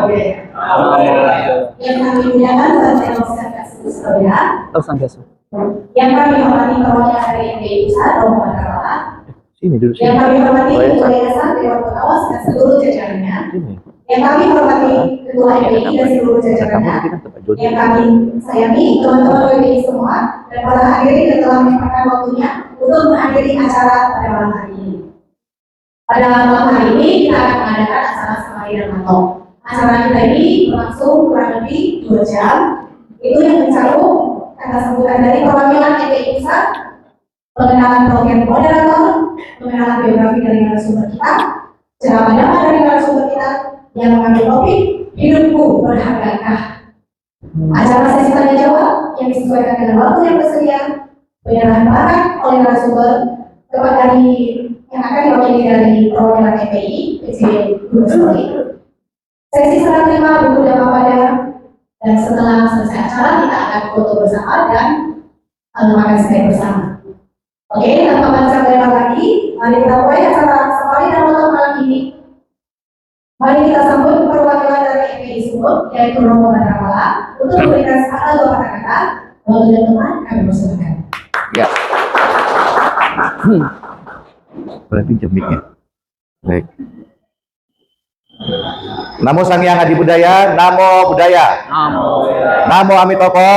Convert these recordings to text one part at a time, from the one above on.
Budaya. Yang kami muliakan Bante Surya. Yang kami hormati perwakilan dari MBI Pusat Romo Bandrawala. Yang kami hormati Ketua Yayasan Dewan Pengawas dan seluruh jajarannya. Yang kami hormati Ketua MBI dan seluruh jajarannya. Yang kami sayangi teman-teman MBI semua dan para hadirin yang telah menyempatkan waktunya untuk menghadiri acara pada malam hari ini. Pada malam hari ini kita akan mengadakan acara Safari dan Matok. Acara kita ini berlangsung kurang lebih 2 jam. Itu yang mencakup kata sambutan dari perwakilan MBI Pusat, pengenalan program moderator, pengenalan biografi dari narasumber kita, ceramah damai dari narasumber kita yang mengambil topik hidupku berhargakah. Acara sesi tanya jawab yang disesuaikan dengan waktu yang bersedia, penyerahan bakat oleh narasumber kepada yang akan diwakili dari perwakilan MPI, PJ Guru Story. Sesi serah terima buku dan pada, dan setelah selesai acara kita akan foto bersama dan makan snack bersama. Oke, tanpa panjang lebar lagi, mari kita mulai acara Safari dan Matok malam ini. Mari kita sambut perwakilan dari MPI Sumut, yaitu Romo Bandrawala, untuk memberikan sepatah 2 kata-kata. Waktu dan teman, kami persilakan. Ya. Berarti jemiknya. Baik. Namo Sang Hyang Adi Budaya, Namo Budaya. Namo Amitoko.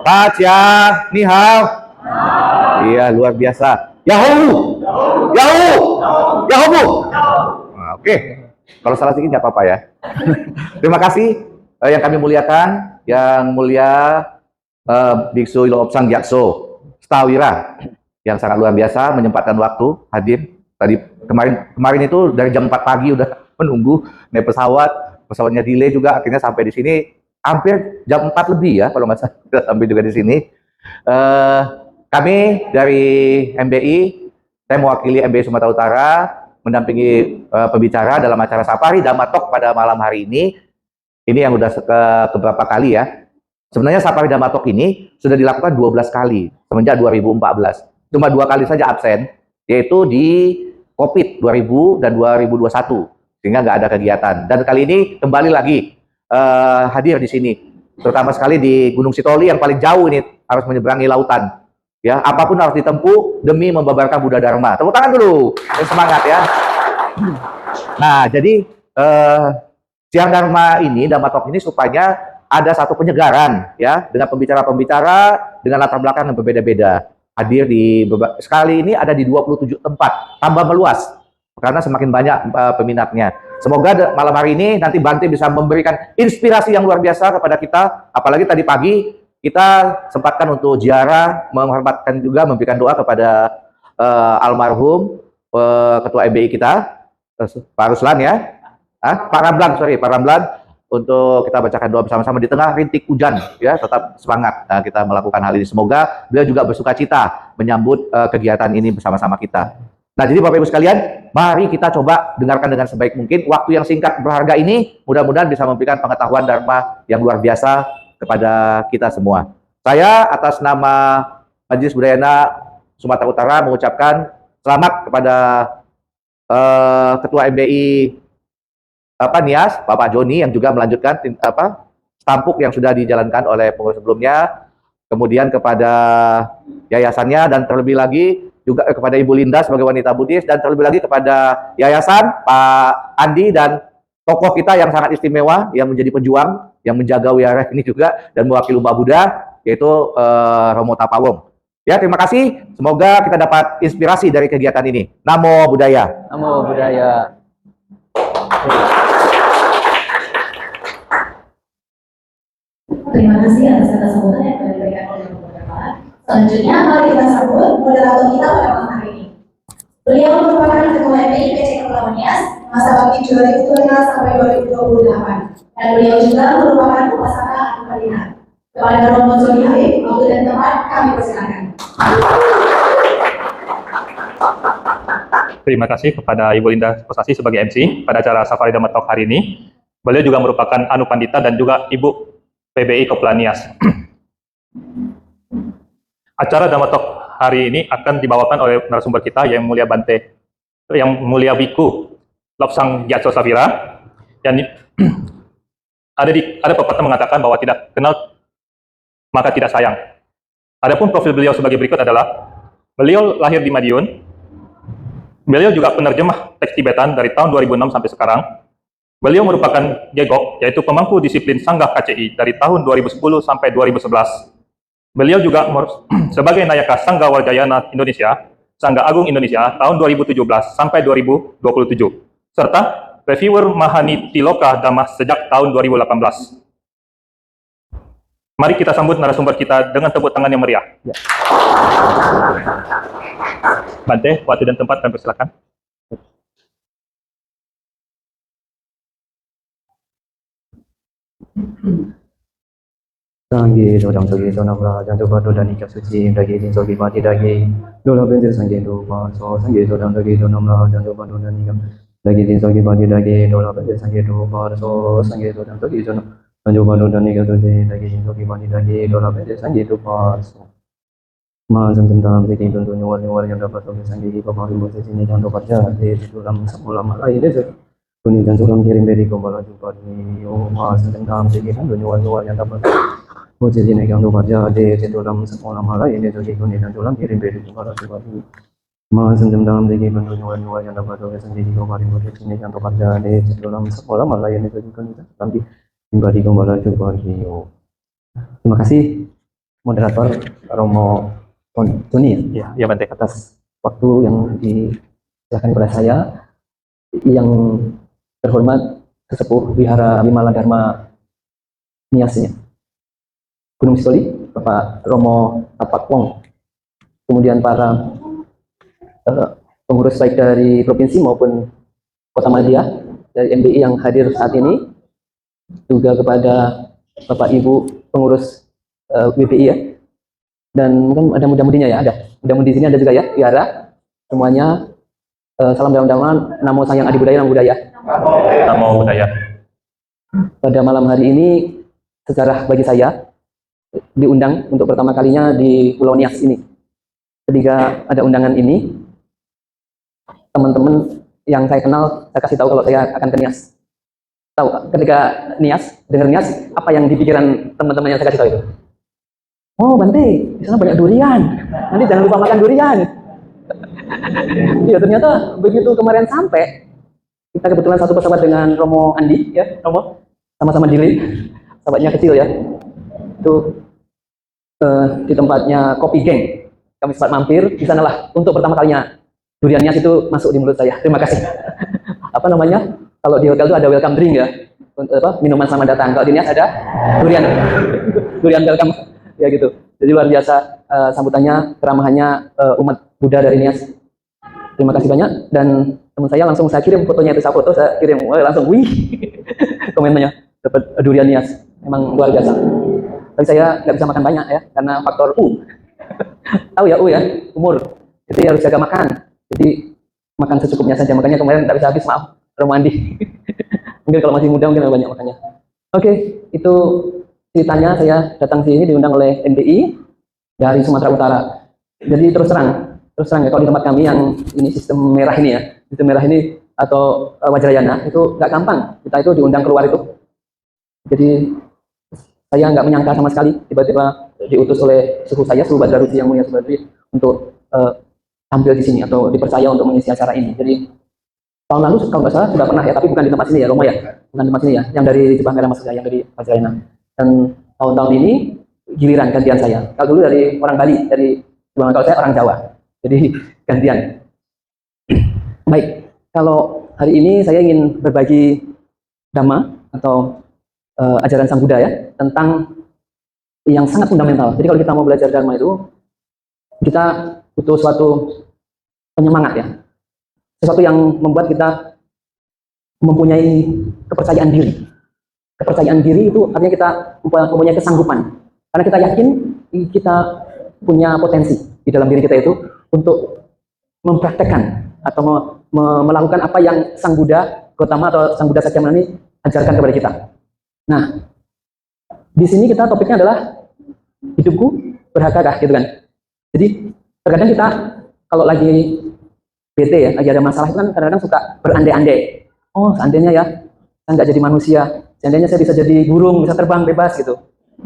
Tachia, Ni Hao. Iya, luar biasa. Yahoo! Yahoo! Yahoo! Nah, oke. Kalau salah sedikit nggak apa-apa ya. Terima kasih yang kami muliakan, yang mulia Biksu Ilo Opsang Jakso Stawira yang sangat luar biasa menyempatkan waktu hadir. Tadi kemarin itu dari jam 4 pagi udah menunggu naik pesawatnya delay juga, akhirnya sampai di sini hampir jam 4 lebih ya kalau nggak salah sampai juga di sini. Kami dari MBI, saya mewakili MBI Sumatera Utara mendampingi pembicara dalam acara Safari dan Matok pada malam hari ini. Ini yang udah keberapa kali ya. Sebenarnya Safari dan Matok ini sudah dilakukan 12 kali semenjak 2014. Cuma 2 kali saja absen, yaitu di COVID 2000 dan 2021, sehingga nggak ada kegiatan. Dan kali ini kembali lagi hadir di sini, terutama sekali di Gunung Sitoli yang paling jauh ini, harus menyeberangi lautan. Ya, apapun harus ditempuh demi membabarkan Buddha Dharma. Tepuk tangan dulu, semangat ya. Nah, jadi Siang Dharma ini, Dhammatok ini supaya ada satu penyegaran ya, dengan pembicara-pembicara dengan latar belakang yang berbeda-beda. Hadir di sekali ini ada di 27 tempat, tambah meluas karena semakin banyak peminatnya. Semoga malam hari ini nanti Bante bisa memberikan inspirasi yang luar biasa kepada kita, apalagi tadi pagi kita sempatkan untuk ziarah, menghormatkan juga, memberikan doa kepada almarhum Ketua MBI kita, Pak Ruslan ya, Pak Ramlan, untuk kita bacakan doa bersama-sama di tengah rintik hujan ya, tetap semangat kita melakukan hal ini. Semoga beliau juga bersuka cita menyambut kegiatan ini bersama-sama kita. Nah, jadi Bapak Ibu sekalian, mari kita coba dengarkan dengan sebaik mungkin. Waktu yang singkat berharga ini mudah-mudahan bisa memberikan pengetahuan Dharma yang luar biasa kepada kita semua. Saya atas nama Majelis Budayana Sumatera Utara mengucapkan selamat kepada Ketua MBI Nias, Bapak Joni, yang juga melanjutkan tampuk yang sudah dijalankan oleh pengurus sebelumnya, kemudian kepada yayasannya, dan terlebih lagi juga kepada Ibu Linda sebagai wanita Buddhis, dan terlebih lagi kepada yayasan, Pak Andi, dan tokoh kita yang sangat istimewa, yang menjadi pejuang, yang menjaga wihara ini juga, dan mewakili umat Buddha, yaitu Romo Tapawong. Ya, terima kasih. Semoga kita dapat inspirasi dari kegiatan ini. Namo Buddhaya. Namo Buddhaya. Terima kasih atas kata sambutan yang telah diberikan oleh Bapak. Selanjutnya, mari kita sambut moderator kita pada malam hari ini. Beliau merupakan Ketua MPI PC Kepulauan Nias masa bakti 2017 sampai 2028, dan beliau juga merupakan Upasaka Agung Madinah. Kepada Romo Joni Habib, waktu dan tempat kami persilakan. Terima kasih kepada Ibu Linda Kosasi sebagai MC pada acara Safari Dhammatok hari ini. Beliau juga merupakan Anupandita dan juga Ibu PBI Kepulauan Nias. Acara Dhammatok hari ini akan dibawakan oleh narasumber kita yang mulia Bante, yang mulia Biku Lopsang Gyatso Savira, ada pepatah mengatakan bahwa tidak kenal maka tidak sayang. Adapun profil beliau sebagai berikut adalah beliau lahir di Madiun. Beliau juga penerjemah teks Tibetan dari tahun 2006 sampai sekarang. Beliau merupakan gegok, yaitu pemangku disiplin Sanggah KCI dari tahun 2010 sampai 2011. Beliau juga sebagai Nayaka Sangga Warjayana Indonesia, Sangga Agung Indonesia tahun 2017 sampai 2027, serta reviewer Mahani Tiloka Dhamma sejak tahun 2018. Mari kita sambut narasumber kita dengan tepuk tangan yang meriah. Ya. Bante, waktu dan tempat kami persilakan. Sangye dodam sogi sonamra janto bado dani kapsuci dagi din sogi mati dagi dola benjir sangye do pa so sangye dodam sogi sonamra janto bado dani kap dagi din sogi mati dagi dola benjir sangye do pa so sangye dodam sogi sonam janto bado dani kapsuci dagi din sogi mati dagi dola benjir sangye do pa so ma zam zam dam segi tuntu nyuwar nyuwar yang dapat sogi sangye di papa ribu sini janto parja de dalam semula malai de kuni dan suram kirim beri kumbala jumpa ni o ma zam dam segi tuntu nyuwar nyuwar yang dapat Bocah ini yang tu baca de dalam sekolah malah ini tu kini dan dalam kirim beri kepada sebab Mahasiswa dalam segi penyuluhan yang dapat oleh sendiri kemarin proses ini yang terbaca di dalam sekolah malah ini tu kini nanti kembali kembali coba video. Terima kasih moderator Romo Tony Ya, Bante. atas waktu yang diserahkan kepada saya. Yang terhormat Sesepuh Wihara Wimala Dharma Niasnya Gunung Sitoli, Bapak Romo Tapak Wong, kemudian para pengurus baik dari provinsi maupun Kota Madia dari MBI yang hadir saat ini, juga kepada Bapak Ibu pengurus WPI ya, dan mungkin ada muda-mudinya ya, ada muda-mudi sini ada juga ya, Wihara semuanya. Salam dalam-dalam, namo sayang adi budaya, namo budaya. Namo budaya. Pada malam hari ini sejarah bagi saya diundang untuk pertama kalinya di Pulau Nias ini. Ketika ada undangan ini, teman-teman yang saya kenal, saya kasih tahu kalau saya akan ke Nias. Tahu, ketika dengar Nias, apa yang di pikiran teman-teman yang saya kasih tahu itu? Oh, Bante, di sana banyak durian. Nanti jangan lupa makan durian. Ya, ternyata begitu kemarin sampai, kita kebetulan satu pesawat dengan Romo Andi, ya, Romo, sama-sama Dili, sahabatnya kecil ya. Itu di tempatnya Kopi Geng, kami sempat mampir di sanalah untuk pertama kalinya durian Nias itu masuk di mulut saya. Terima kasih. Apa namanya? Kalau di hotel itu ada welcome drink ya, minuman selamat datang. Kalau di Nias ada durian, durian welcome ya gitu. Jadi luar biasa sambutannya, keramahannya umat Buddha dari Nias. Terima kasih banyak. Dan teman saya langsung saya kirim fotonya, itu saya foto, saya kirim langsung, wih, komennya dapat durian Nias, memang luar biasa. Tapi saya nggak bisa makan banyak ya, karena faktor U. Tahu ya U ya, umur. Jadi harus jaga makan. Jadi makan secukupnya saja. Makanya kemarin nggak bisa habis, maaf, Romo Andi. Mungkin kalau masih muda mungkin banyak makannya. Oke, itu ceritanya. Saya datang sini diundang oleh MBI dari Sumatera Utara. Jadi terus terang ya, kalau di tempat kami yang ini sistem merah ini ya, sistem merah ini atau Wajrayana itu nggak gampang. Kita itu diundang keluar itu. Jadi saya nggak menyangka sama sekali tiba-tiba diutus oleh suhu saya, Suhu Badra Rusi yang mulia Subadri, untuk tampil di sini atau dipercaya untuk mengisi acara ini. Jadi tahun lalu kalau nggak salah sudah pernah ya, tapi bukan di tempat sini ya, Romo ya, bukan di tempat sini ya, yang dari Jepang Merah maksudnya, yang dari Wajrayana. Dan tahun-tahun ini giliran gantian saya. Kalau dulu dari orang Bali, dari Jepang, kalau saya orang Jawa, jadi gantian. Baik, kalau hari ini saya ingin berbagi dhamma atau ajaran Sang Buddha ya, tentang yang sangat fundamental. Jadi kalau kita mau belajar dharma itu, kita butuh suatu penyemangat ya, sesuatu yang membuat kita mempunyai kepercayaan diri. Kepercayaan diri itu artinya kita mempunyai kesanggupan, karena kita yakin kita punya potensi di dalam diri kita itu untuk mempraktekkan atau melakukan apa yang Sang Buddha Gautama atau Sang Buddha Sakyamuni ini ajarkan kepada kita. Nah, di sini kita topiknya adalah hidupku berhargakah, gitu kan. Jadi terkadang kita kalau lagi bete ya, lagi ada masalah itu kan kadang-kadang suka berandai-andai. Oh, seandainya ya saya nggak jadi manusia, seandainya saya bisa jadi burung, bisa terbang bebas gitu.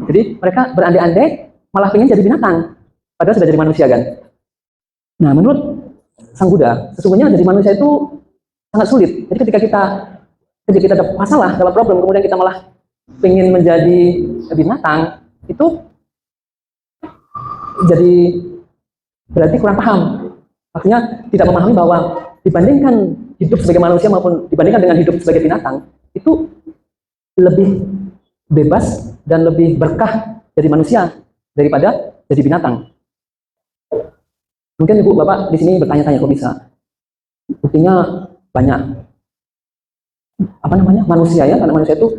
Jadi mereka berandai-andai malah pengen jadi binatang, padahal sudah jadi manusia kan. Nah, menurut Sang Buddha, sesungguhnya jadi manusia itu sangat sulit. Jadi ketika kita ada masalah, dalam problem, kemudian kita malah pengen menjadi binatang, itu jadi berarti kurang paham. Artinya tidak memahami bahwa dibandingkan hidup sebagai manusia maupun dibandingkan dengan hidup sebagai binatang, itu lebih bebas dan lebih berkah jadi manusia daripada jadi binatang. Mungkin Ibu Bapak di sini bertanya-tanya kok bisa. Buktinya banyak manusia ya, karena manusia itu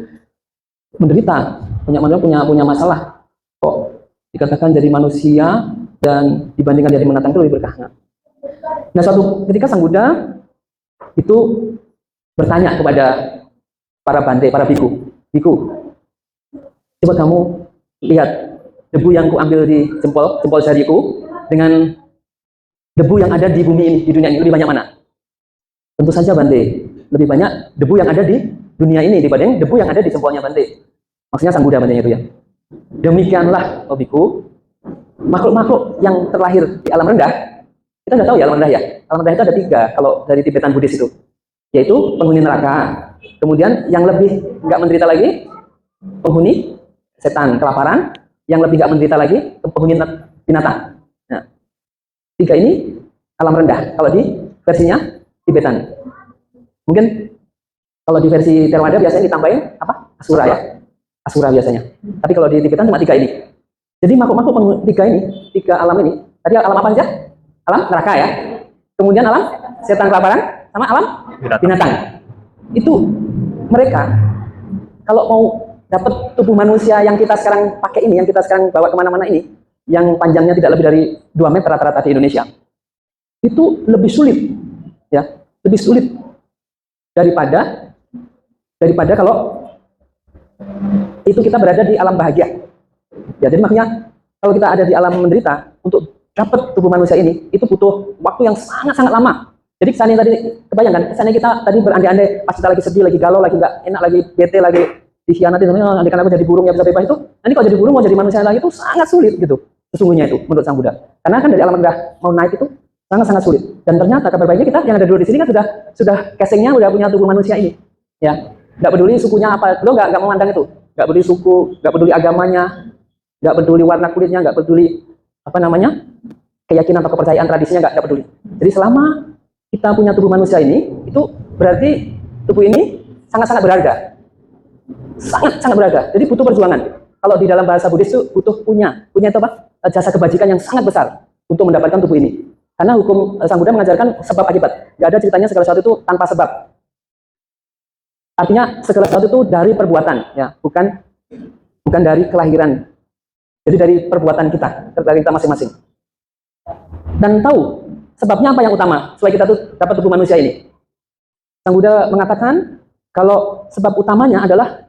menderita, punya masalah. Kok dikatakan jadi manusia dan dibandingkan jadi binatang itu lebih berkah. Nah, suatu ketika Sang Buddha itu bertanya kepada para bante, para biku, coba kamu lihat debu yang kuambil di jempol jariku dengan debu yang ada di bumi ini, di dunia ini, lebih banyak mana? Tentu saja Bante, lebih banyak debu yang ada di dunia ini dibanding debu yang ada di jempolnya Bante. Maksudnya Sang Buddha Bante itu ya. Demikianlah, oh biku, makhluk-makhluk yang terlahir di alam rendah, kita nggak tahu ya alam rendah ya. Alam rendah itu ada 3 kalau dari Tibetan Buddhis itu, yaitu penghuni neraka, kemudian yang lebih nggak menderita lagi, penghuni setan kelaparan, yang lebih nggak menderita lagi, penghuni binatang. Nah, 3 ini alam rendah kalau di versinya Tibetan. Mungkin kalau di versi Theravada biasanya ditambahin apa? Asura ya. Asura biasanya. Tapi kalau di Tibetan cuma 3 ini. Jadi makhluk-makhluk 3 ini, 3 alam ini. Tadi alam apa aja? Alam neraka ya. Kemudian alam setan kelaparan sama alam binatang. Itu mereka kalau mau dapat tubuh manusia yang kita sekarang pakai ini, yang kita sekarang bawa kemana-mana ini, yang panjangnya tidak lebih dari 2 meter rata-rata di Indonesia, itu lebih sulit, ya, lebih sulit daripada kalau itu kita berada di alam bahagia. Ya, jadi makanya kalau kita ada di alam menderita, untuk dapat tubuh manusia ini, itu butuh waktu yang sangat-sangat lama. Jadi kesannya tadi, kebayangkan, kesannya kita tadi berandai-andai, pas kita lagi sedih, lagi galau, lagi nggak enak, lagi bete, lagi dikhianati, nanti kan aku jadi burung ya bisa bebas itu, nanti kalau jadi burung mau jadi manusia lagi itu sangat sulit gitu, sesungguhnya itu menurut Sang Buddha. Karena kan dari alam rendah mau naik itu sangat-sangat sulit. Dan ternyata kabar baiknya kita yang ada dulu di sini kan sudah casingnya udah punya tubuh manusia ini, ya. Nggak peduli sukunya apa, lo nggak memandang itu, nggak peduli suku, nggak peduli agamanya, nggak peduli warna kulitnya, nggak peduli keyakinan atau kepercayaan tradisinya, nggak peduli. Jadi selama kita punya tubuh manusia ini, itu berarti tubuh ini sangat-sangat berharga. Sangat-sangat berharga. Jadi butuh perjuangan. Kalau di dalam bahasa Buddhis itu butuh punya itu apa? Jasa kebajikan yang sangat besar untuk mendapatkan tubuh ini. Karena hukum Sang Buddha mengajarkan sebab akibat. Nggak ada ceritanya segala sesuatu itu tanpa sebab. Artinya segala sesuatu itu dari perbuatan, ya, bukan dari kelahiran. Jadi dari perbuatan kita, dari kita masing-masing. Dan tahu sebabnya apa yang utama supaya kita tuh dapat tubuh manusia ini. Sang Buddha mengatakan kalau sebab utamanya adalah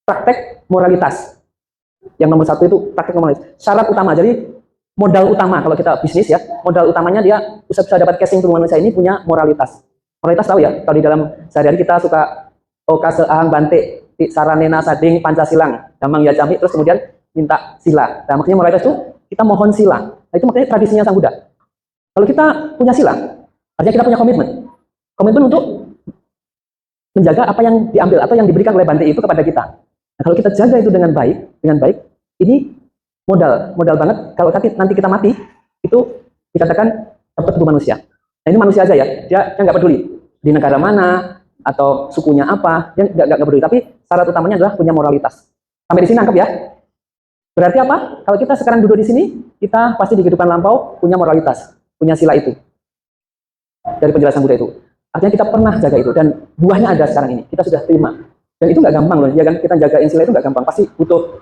praktek moralitas. Yang nomor 1 itu praktek moralitas. Syarat utama. Jadi modal utama kalau kita bisnis ya, modal utamanya dia bisa dapat casing tubuh manusia ini punya moralitas. Moralitas tahu ya, kalau di dalam sehari-hari kita suka okase ahang bante saranena sading pancasilang damang yajami, terus kemudian minta sila. Nah, maksudnya moralitas itu kita mohon sila. Nah, itu makanya tradisinya Sang Buddha. Kalau kita punya sila, artinya kita punya komitmen. Komitmen untuk menjaga apa yang diambil atau yang diberikan oleh bante itu kepada kita. Nah, kalau kita jaga itu dengan baik, ini modal banget. Kalau nanti kita mati, itu dikatakan dapat tubuh manusia. Nah, ini manusia aja ya, dia nggak peduli di negara mana atau sukunya apa, dia nggak peduli. Tapi syarat utamanya adalah punya moralitas. Sampai di sini nangkep ya. Berarti apa? Kalau kita sekarang duduk di sini, kita pasti di kehidupan lampau punya moralitas, punya sila itu. Dari penjelasan Buddha itu. Artinya kita pernah jaga itu dan buahnya ada sekarang ini. Kita sudah terima. Dan itu nggak gampang loh, ya kan? Kita jagain sila itu nggak gampang. Pasti butuh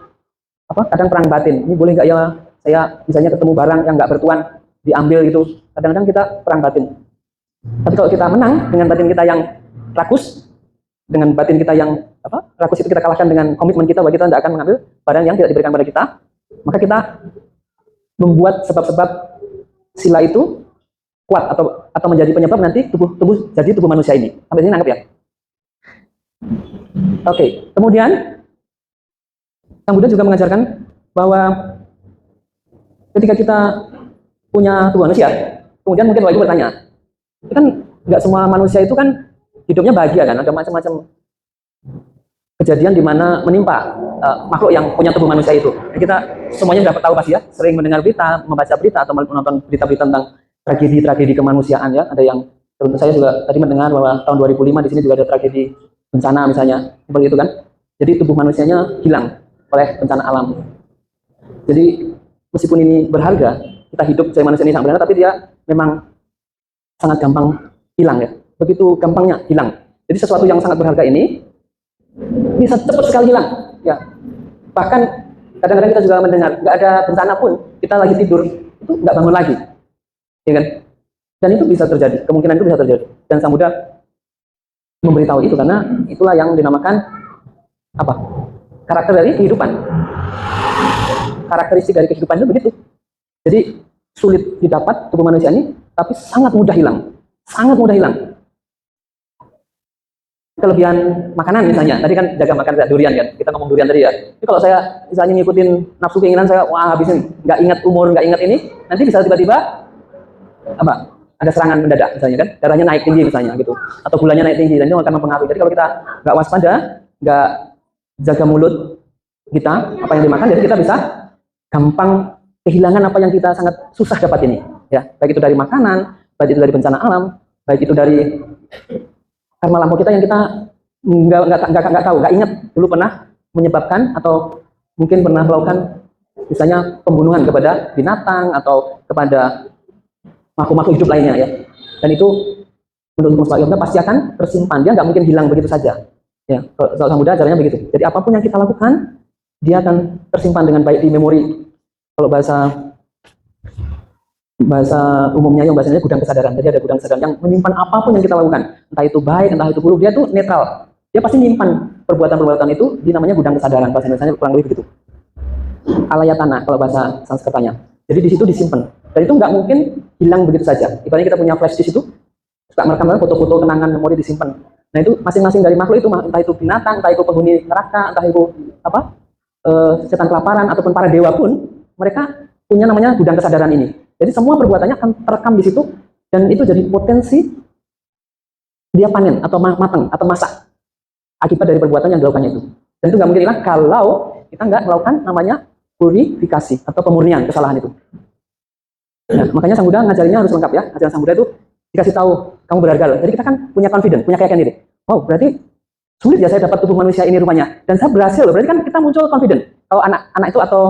kadang perang batin. Ini boleh nggak ya? Saya misalnya ketemu barang yang nggak bertuan, diambil gitu. Kadang-kadang kita perang batin. Tapi kalau kita menang dengan batin kita yang rakus, dengan batin kita yang rakus itu kita kalahkan dengan komitmen kita bahwa kita tidak akan mengambil barang yang tidak diberikan pada kita, maka kita membuat sebab-sebab sila itu kuat atau menjadi penyebab nanti tubuh jadi tubuh manusia ini. Sampai sini nangkep ya? Oke, kemudian Sang Buddha juga mengajarkan bahwa ketika kita punya tubuh manusia, kemudian mungkin Bapak Ibu bertanya, kan nggak semua manusia itu kan hidupnya bahagia kan, ada macam-macam kejadian di mana menimpa makhluk yang punya tubuh manusia itu. Kita semuanya dapat tahu pasti ya, sering mendengar berita, membaca berita atau menonton berita-berita tentang tragedi-tragedi kemanusiaan ya. Ada yang tentu saya juga tadi mendengar bahwa tahun 2005 di sini juga ada tragedi bencana misalnya, seperti itu kan. Jadi tubuh manusianya hilang oleh bencana alam. Jadi meskipun ini berharga, kita hidup sebagai manusia ini sangat berharga, tapi dia memang sangat gampang hilang ya. Begitu gampangnya hilang. Jadi sesuatu yang sangat berharga ini bisa cepat sekali hilang ya. Bahkan kadang-kadang kita juga mendengar nggak ada bencana pun kita lagi tidur itu nggak bangun lagi ya kan, dan itu bisa terjadi, kemungkinan itu bisa terjadi, dan Sang Buddha memberitahu itu karena itulah yang dinamakan apa, karakter dari kehidupan, karakteristik dari kehidupan itu begitu. Jadi sulit didapat tubuh manusia ini tapi sangat mudah hilang, sangat mudah hilang. Kelebihan makanan misalnya, tadi kan jaga makan durian kan, kita ngomong durian tadi ya. Jadi kalau saya misalnya ngikutin nafsu keinginan saya, wah habisin, nggak ingat umur, nggak ingat ini, nanti bisa tiba-tiba apa? Ada serangan mendadak misalnya kan, darahnya naik tinggi misalnya gitu, atau gulanya naik tinggi, dan itu akan mempengaruhi. Jadi kalau kita nggak waspada, nggak jaga mulut kita, apa yang dimakan, jadi kita bisa gampang kehilangan apa yang kita sangat susah dapat ini, ya, baik itu dari makanan, baik itu dari bencana alam, baik itu dari karma lampau kita yang kita nggak tahu, nggak ingat dulu pernah menyebabkan atau mungkin pernah melakukan misalnya pembunuhan kepada binatang atau kepada makhluk-makhluk hidup lainnya ya. Dan itu menurut hukum Sang Buddha pasti akan tersimpan, dia nggak mungkin hilang begitu saja. Ya, kalau Sang Buddha ajarannya begitu. Jadi apapun yang kita lakukan, dia akan tersimpan dengan baik di memori. Kalau bahasa umumnya yang bahasanya gudang kesadaran. Jadi ada gudang kesadaran yang menyimpan apapun yang kita lakukan, entah itu baik, entah itu buruk, dia tuh netral. Dia pasti menyimpan perbuatan-perbuatan itu, dinamanya gudang kesadaran. Bahasa Indonesianya kurang lebih begitu. Alayatana kalau bahasa Sanskertanya. Jadi di situ disimpan. Dan itu nggak mungkin hilang begitu saja. Ibaratnya kita punya flash disk itu, suka merekam foto-foto kenangan memori disimpan. Nah itu masing-masing dari makhluk itu, entah itu binatang, entah itu penghuni neraka, entah itu apa, setan kelaparan ataupun para dewa pun, mereka punya namanya gudang kesadaran ini. Jadi semua perbuatannya akan terekam di situ, dan itu jadi potensi dia panen atau matang atau masak akibat dari perbuatan yang dilakukannya itu. Dan itu nggak mungkin hilang kalau kita nggak melakukan namanya purifikasi atau pemurnian kesalahan itu. Nah, makanya Sang Buddha ngajarinya harus lengkap ya. Ajaran Sang Buddha itu dikasih tahu kamu berharga loh. Jadi kita kan punya confidence, punya keyakinan diri. Wow, berarti sulit ya saya dapat tubuh manusia ini rupanya. Dan saya berhasil loh. Berarti kan kita muncul confident. Kalau anak-anak itu atau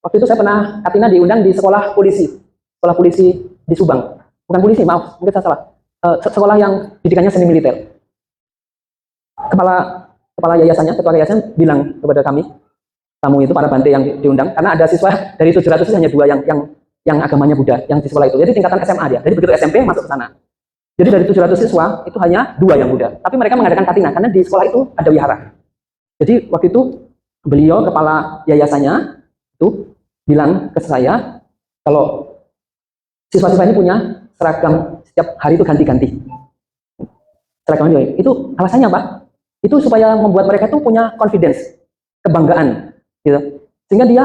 waktu itu saya pernah Katina diundang di sekolah polisi di Subang. Bukan polisi, maaf, mungkin saya salah. Sekolah yang didikannya seni militer. Kepala yayasannya, ketua yayasan bilang kepada kami, tamu itu para bante yang diundang, karena ada siswa dari 700 itu hanya 2 yang agamanya Buddha, yang di sekolah itu. Jadi tingkatan SMA dia. Jadi begitu SMP masuk ke sana. Jadi dari 700 siswa itu hanya 2 yang Buddha. Tapi mereka mengadakan katina karena di sekolah itu ada wihara. Jadi waktu itu beliau kepala yayasannya itu bilang ke saya kalau siswa-siswa ini punya seragam setiap hari itu ganti-ganti. Seragamnya itu alasannya apa? Itu supaya membuat mereka tuh punya confidence, kebanggaan, gitu. Sehingga dia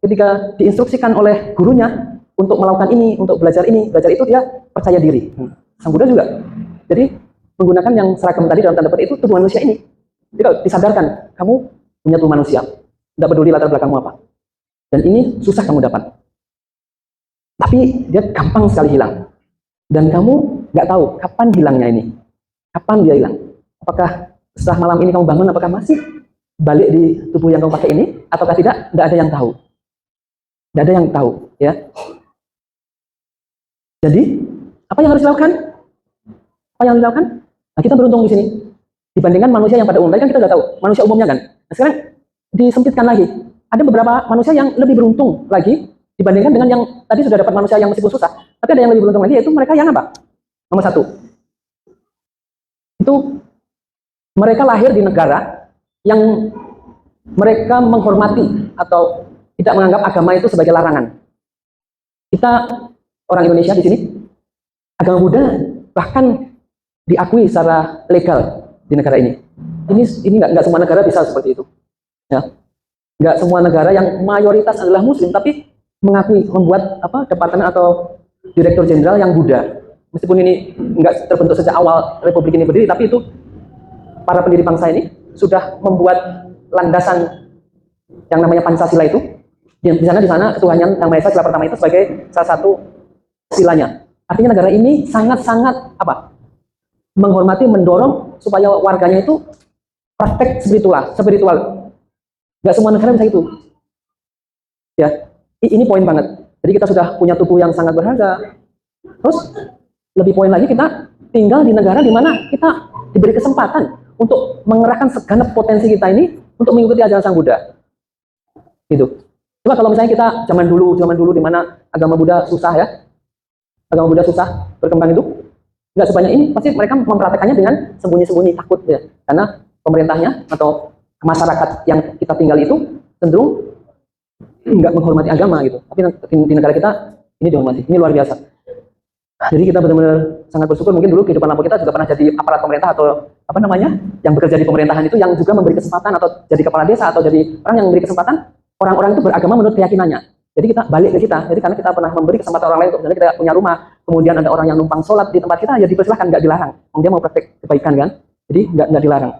ketika diinstruksikan oleh gurunya untuk melakukan ini, untuk belajar itu dia percaya diri. Sang Buddha juga. Jadi menggunakan yang seragam tadi dalam tanda petik itu tubuh manusia ini. Jadi kalau disadarkan, kamu punya tubuh manusia, tidak peduli latar belakangmu apa. Dan ini susah kamu dapat. Tapi dia gampang sekali hilang. Dan kamu nggak tahu kapan hilangnya ini. Kapan dia hilang. Apakah setelah malam ini kamu bangun, apakah masih balik di tubuh yang kamu pakai ini, ataukah tidak? Tidak ada yang tahu. Tidak ada yang tahu. Ya. Jadi, apa yang harus dilakukan? Apa yang harus dilakukan? Nah, kita beruntung di sini. Dibandingkan manusia yang pada umumnya, kan kita sudah tahu. Manusia umumnya kan. Nah, sekarang disempitkan lagi. Ada beberapa manusia yang lebih beruntung lagi dibandingkan dengan yang tadi sudah dapat manusia yang meskipun susah. Tapi ada yang lebih beruntung lagi, yaitu mereka yang apa? Nomor 1. Itu mereka lahir di negara yang mereka menghormati atau tidak menganggap agama itu sebagai larangan. Kita orang Indonesia di sini, agama Buddha bahkan diakui secara legal di negara ini. Ini nggak semua negara bisa seperti itu. Ya. Nggak semua negara yang mayoritas adalah Muslim, tapi mengakui membuat departemen atau direktur jenderal yang Buddha. Meskipun ini nggak terbentuk sejak awal Republik ini berdiri, tapi itu para pendiri bangsa ini sudah membuat landasan yang namanya Pancasila itu. Di sana ketuhanan yang Maha Esa sila pertama itu sebagai salah satu silanya. Artinya negara ini sangat-sangat menghormati, mendorong supaya warganya itu praktek spiritual. Nggak semua negara bisa itu. Ya, ini poin banget. Jadi kita sudah punya tubuh yang sangat berharga. Terus lebih poin lagi, kita tinggal di negara di mana kita diberi kesempatan untuk mengerahkan segenap potensi kita ini untuk mengikuti ajaran Sang Buddha. Gitu. Coba kalau misalnya kita zaman dulu di mana agama Buddha susah ya, agama Buddha susah berkembang itu, nggak sebanyak ini, pasti mereka mempraktekannya dengan sembunyi-sembunyi, takut ya, karena pemerintahnya atau masyarakat yang kita tinggal itu cenderung nggak menghormati agama gitu. Tapi di negara kita ini dihormati, ini luar biasa. Jadi kita benar-benar sangat bersyukur. Mungkin dulu kehidupan lampau kita juga pernah jadi aparat pemerintah atau yang bekerja di pemerintahan itu, yang juga memberi kesempatan atau jadi kepala desa atau jadi orang yang memberi kesempatan orang-orang itu beragama menurut keyakinannya. Jadi kita balik ke kita. Jadi karena kita pernah memberi kesempatan orang lain, untuk misalnya kita punya rumah, kemudian ada orang yang numpang sholat di tempat kita, ya dipersilahkan, nggak dilarang. Dia mau praktek kebaikan kan, jadi nggak dilarang.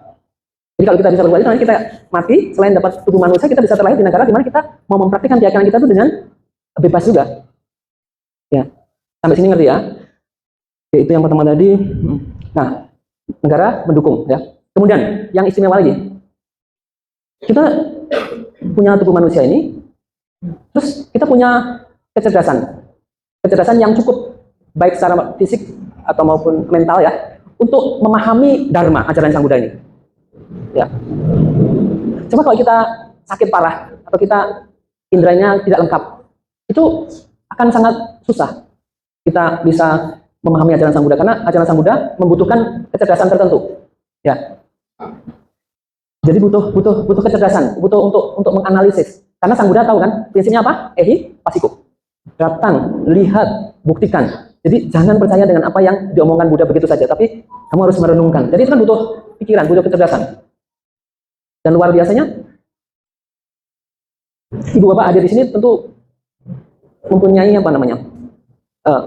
Jadi kalau kita bisa berbalik, nanti kita mati, selain dapat tubuh manusia, kita bisa terlahir di negara di mana kita mau mempraktikkan keyakinan kita itu dengan bebas juga. Ya, sampai sini ngerti ya? Itu yang pertama tadi. Nah, negara mendukung ya. Kemudian yang istimewa lagi, kita punya tubuh manusia ini, terus kita punya kecerdasan yang cukup baik secara fisik atau maupun mental ya, untuk memahami dharma ajaran Sang Buddha ini. Ya. Coba kalau kita sakit parah atau kita indranya tidak lengkap, itu akan sangat susah kita bisa memahami ajaran Sang Buddha, karena ajaran Sang Buddha membutuhkan kecerdasan tertentu. Ya. Jadi butuh kecerdasan, butuh untuk menganalisis. Karena Sang Buddha tahu kan, prinsipnya apa? Ehi pasiko. Datang, lihat, buktikan. Jadi jangan percaya dengan apa yang diomongkan Buddha begitu saja, tapi kamu harus merenungkan. Jadi itu kan butuh pikiran, butuh kecerdasan. Dan luar biasanya, ibu bapak hadir di sini tentu mempunyai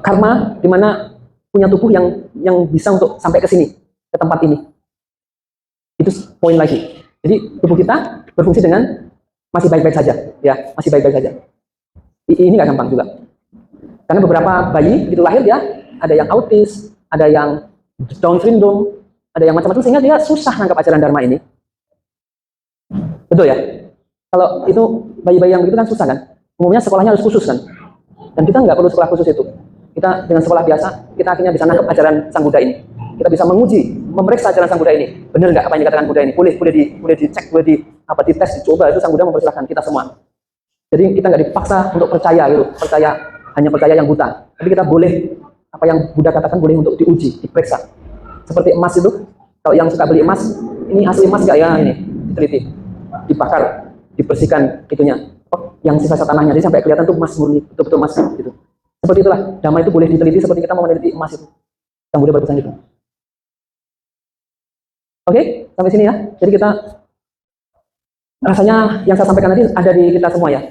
karma, di mana punya tubuh yang bisa untuk sampai ke sini, ke tempat ini. Itu poin lagi. Jadi tubuh kita berfungsi dengan masih baik-baik saja, ya, masih baik-baik saja. Ini nggak gampang juga. Karena beberapa bayi itu lahir dia ada yang autis, ada yang Down syndrome, ada yang macam-macam, sehingga dia susah nangkap ajaran Dharma ini. Betul ya? Kalau itu bayi-bayi yang begitu kan susah kan? Umumnya sekolahnya harus khusus kan? Dan kita nggak perlu sekolah khusus itu. Kita dengan sekolah biasa, kita akhirnya bisa nangkap ajaran Sang Buddha ini. Kita bisa menguji, memeriksa ajaran Sang Buddha ini. Benar nggak apa yang dikatakan Buddha ini? Boleh dicek, boleh dites, dicoba. Itu Sang Buddha mempersilahkan kita semua. Jadi kita nggak dipaksa untuk percaya gitu, hanya percaya yang buta. Tapi kita boleh, apa yang Buddha katakan boleh untuk diuji, diperiksa. Seperti emas itu, kalau yang suka beli emas, ini asli emas nggak ya, ini diteliti, dibakar, dibersihkan itunya, yang sisa tanahnya, jadi sampai kelihatan tuh emas murni, betul-betul emas gitu. Seperti itulah, Dhamma itu boleh diteliti seperti kita mau meneliti emas itu. Yang Buddha berpesan itu. Oke, sampai sini ya. Jadi kita rasanya yang saya sampaikan tadi ada di kita semua ya.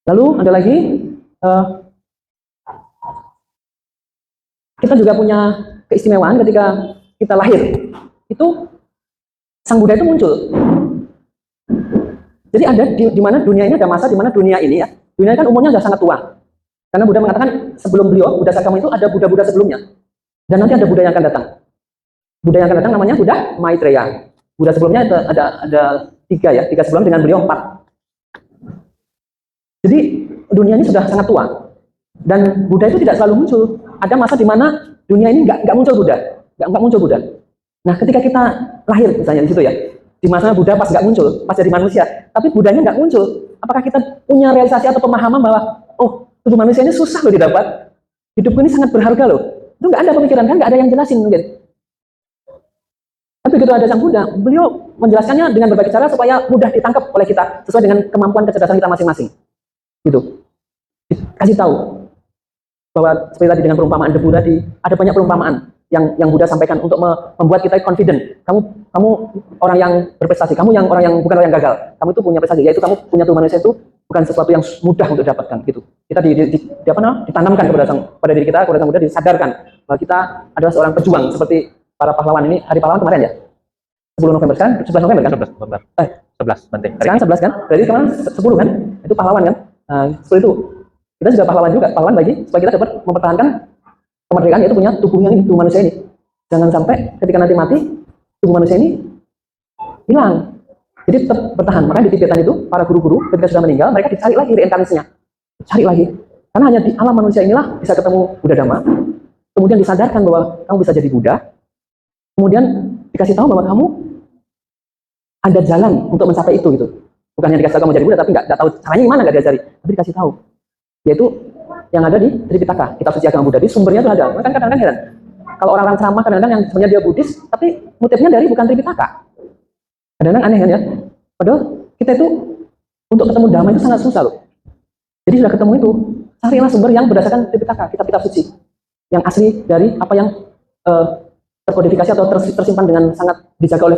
Lalu ada lagi, kita juga punya keistimewaan ketika kita lahir. Itu Sang Buddha itu muncul. Jadi ada di mana dunia ini, ada masa di mana dunia ini ya, dunia kan umurnya sudah sangat tua. Karena Buddha mengatakan sebelum beliau, Buddha Sakama itu ada Buddha-Buddha sebelumnya. Dan nanti ada Buddha yang akan datang. Buddha yang akan datang namanya Buddha Maitreya. Buddha sebelumnya ada tiga sebelum, dengan beliau 4. Jadi dunia ini sudah sangat tua. Dan Buddha itu tidak selalu muncul. Ada masa di mana dunia ini nggak muncul Buddha. Nggak muncul Buddha. Nah ketika kita lahir misalnya di situ ya, di masa Buddha pas nggak muncul, pas jadi manusia, tapi Buddhanya nggak muncul. Apakah kita punya realisasi atau pemahaman bahwa, oh, tubuh manusia ini susah loh didapat, hidupku ini sangat berharga loh. Itu nggak ada pemikiran kan, nggak ada yang jelasin mungkin. Tapi begitu ada Sang Buddha, beliau menjelaskannya dengan berbagai cara supaya mudah ditangkap oleh kita sesuai dengan kemampuan kecerdasan kita masing-masing. Gitu. Kasih tahu bahwa seperti tadi dengan perumpamaan debu tadi, ada banyak perumpamaan. yang Buddha sampaikan untuk membuat kita confident. Kamu orang yang berprestasi, kamu yang orang yang bukan orang yang gagal. Kamu itu punya prestasi, yaitu kamu punya tubuh manusia itu bukan sesuatu yang mudah untuk didapatkan gitu. Kita ditanamkan pada diri kita, kepada Sang Buddha disadarkan bahwa kita adalah seorang pejuang seperti para pahlawan ini. Hari pahlawan kemarin ya, 10 November kan, 11 November kan? 11 November. 11 Bante. Sekarang 11 kan? Berarti kemarin 10 kan? Itu pahlawan kan? Nah, seperti itu. Kita juga pahlawan juga, pahlawan bagi supaya kita dapat mempertahankan kemerdekaan, yaitu punya tubuh yang ini, tubuh manusia ini. Jangan sampai ketika nanti mati, tubuh manusia ini hilang. Jadi tetap bertahan. Makanya di Tibetan itu, para guru-guru ketika sudah meninggal, mereka dicari lagi reinkarnasinya. Cari lagi. Karena hanya di alam manusia inilah bisa ketemu Buddha Dhamma. Kemudian disadarkan bahwa kamu bisa jadi Buddha. Kemudian dikasih tahu bahwa kamu ada jalan untuk mencapai itu gitu. Bukannya dikasih tahu kamu jadi Buddha, tapi nggak tahu caranya gimana, nggak diajari. Tapi dikasih tahu. Yaitu yang ada di Tripitaka, kitab suci agama Buddha. Jadi sumbernya itu ada. Kan kadang-kadang heran. Kalau orang-orang ceramah kadang-kadang yang sebenarnya dia Buddhis, tapi motifnya dari bukan Tripitaka. Kadang-kadang aneh kan ya. Padahal kita itu untuk ketemu Dhamma itu sangat susah loh. Jadi sudah ketemu itu, carilah sumber yang berdasarkan Tripitaka, kitab-kitab suci. Yang asli dari apa yang terkodifikasi atau tersimpan dengan sangat dijaga oleh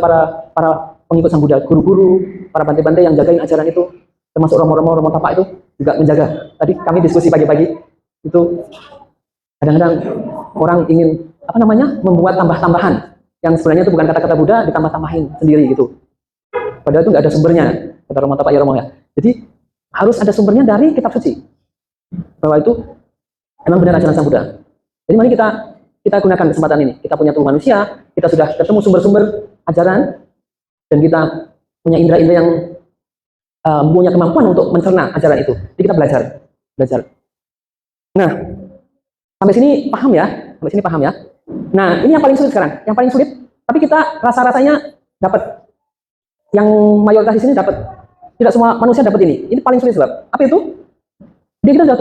para pengikut Sang Buddha, guru-guru, para bante-bante yang jagain ajaran itu, termasuk romo-romo tapak itu juga menjaga. Tadi kami diskusi pagi-pagi itu kadang-kadang orang ingin membuat tambah-tambahan yang sebenarnya itu bukan kata-kata Buddha, ditambah-tambahin sendiri gitu. Padahal itu nggak ada sumbernya, kata romo tapak ya romo ya. Jadi harus ada sumbernya dari kitab suci bahwa itu memang benar ajaran Sang Buddha. Jadi mari kita gunakan kesempatan ini. Kita punya tubuh manusia, kita sudah ketemu sumber-sumber ajaran, dan kita punya indera-indera yang punya kemampuan untuk mencerna ajaran itu. Jadi kita belajar. Nah, sampai sini paham ya? Nah, ini yang paling sulit sekarang. Yang paling sulit, tapi kita rasa-rasanya dapat. Yang mayoritas di sini dapat. Tidak semua manusia dapat ini. Ini paling sulit sebab. Apa itu? Jadi kita sudah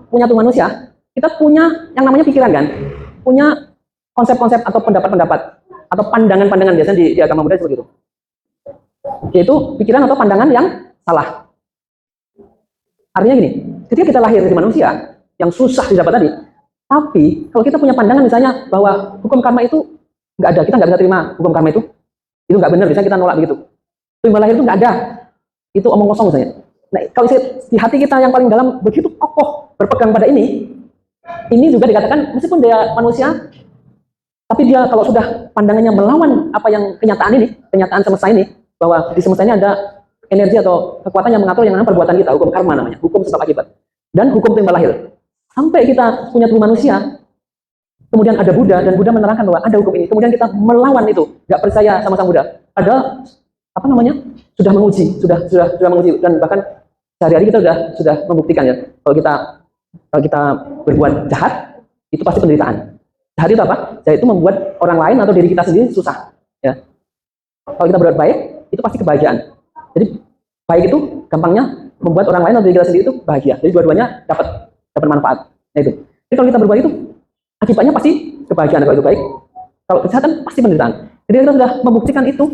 punya tubuh manusia, kita punya yang namanya pikiran kan? Punya konsep-konsep atau pendapat-pendapat atau pandangan-pandangan biasanya di agama Buddha seperti itu. Yaitu pikiran atau pandangan yang salah. Artinya gini, ketika kita lahir dari manusia yang susah didapat tadi, tapi kalau kita punya pandangan misalnya bahwa hukum karma itu nggak ada, kita nggak bisa terima hukum karma itu nggak benar, bisa kita nolak begitu. Timbal lahir itu nggak ada, itu omong kosong misalnya. Nah, kalau di hati kita yang paling dalam begitu kokoh berpegang pada ini juga dikatakan meskipun dia manusia, tapi dia kalau sudah pandangannya melawan apa yang kenyataan semesta ini, bahwa di semesta ini ada energi atau kekuatan yang mengatur yang namanya perbuatan kita, hukum karma namanya, hukum sebab akibat, dan hukum timbal lahir. Sampai kita punya tubuh manusia, kemudian ada Buddha, dan Buddha menerangkan bahwa ada hukum ini, kemudian kita melawan itu, nggak percaya sama Sang Buddha, padahal sudah menguji, dan bahkan sehari-hari kita sudah membuktikan ya, kalau kita berbuat jahat itu pasti penderitaan. Jahat itu apa? Jahat itu membuat orang lain atau diri kita sendiri susah ya. Kalau kita berbuat baik itu pasti kebahagiaan. Jadi baik itu gampangnya membuat orang lain atau diri kita sendiri itu bahagia. Jadi dua-duanya dapat manfaat. Nah itu. Jadi kalau kita berbuat itu akibatnya pasti kebahagiaan kalau itu baik. Kalau kejahatan pasti penderitaan. Jadi kita sudah membuktikan itu.